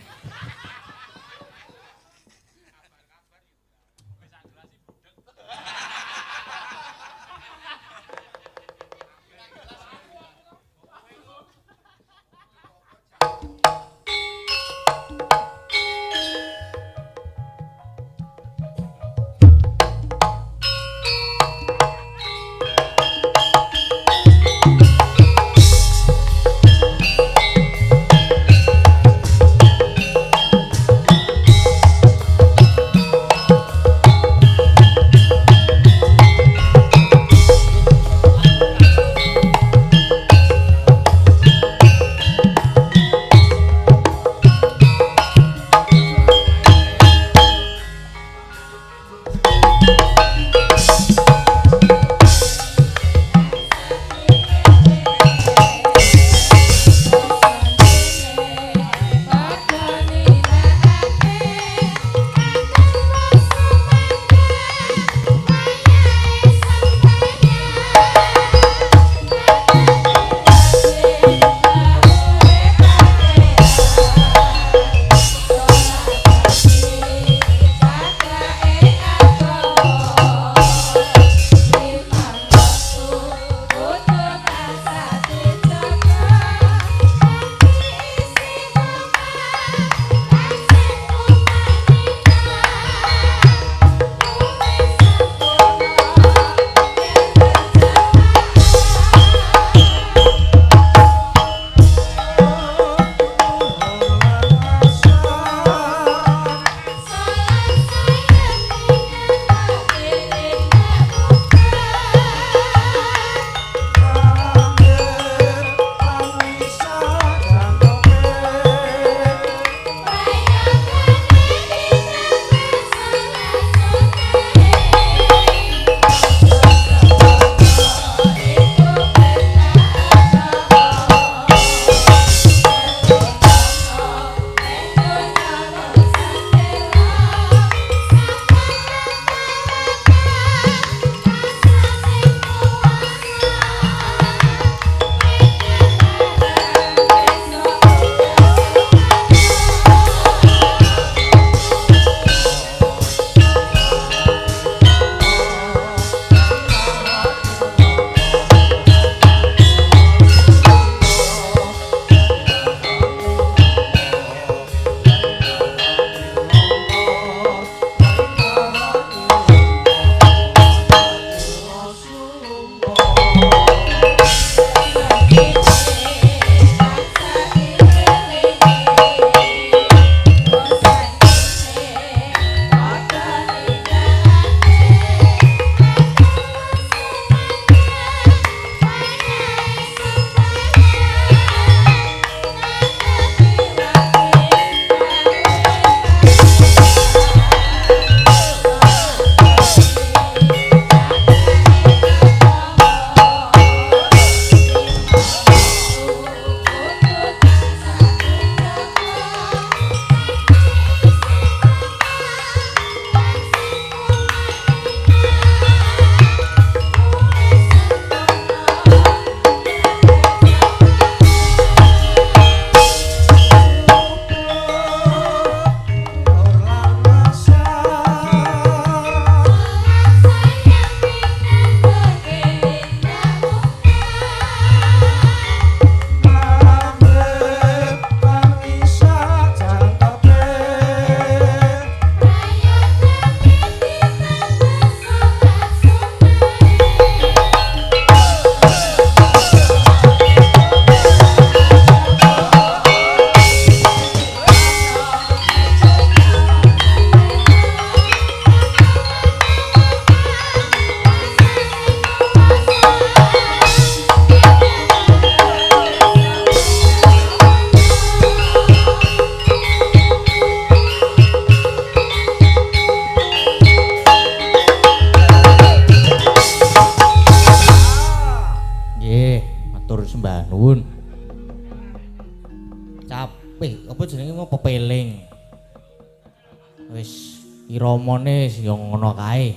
Wis iramane ya ngono kae.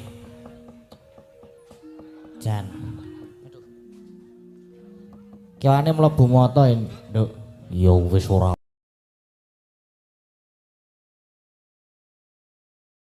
Jan. Kiwane mlebu mata, Nduk. Ya wis ora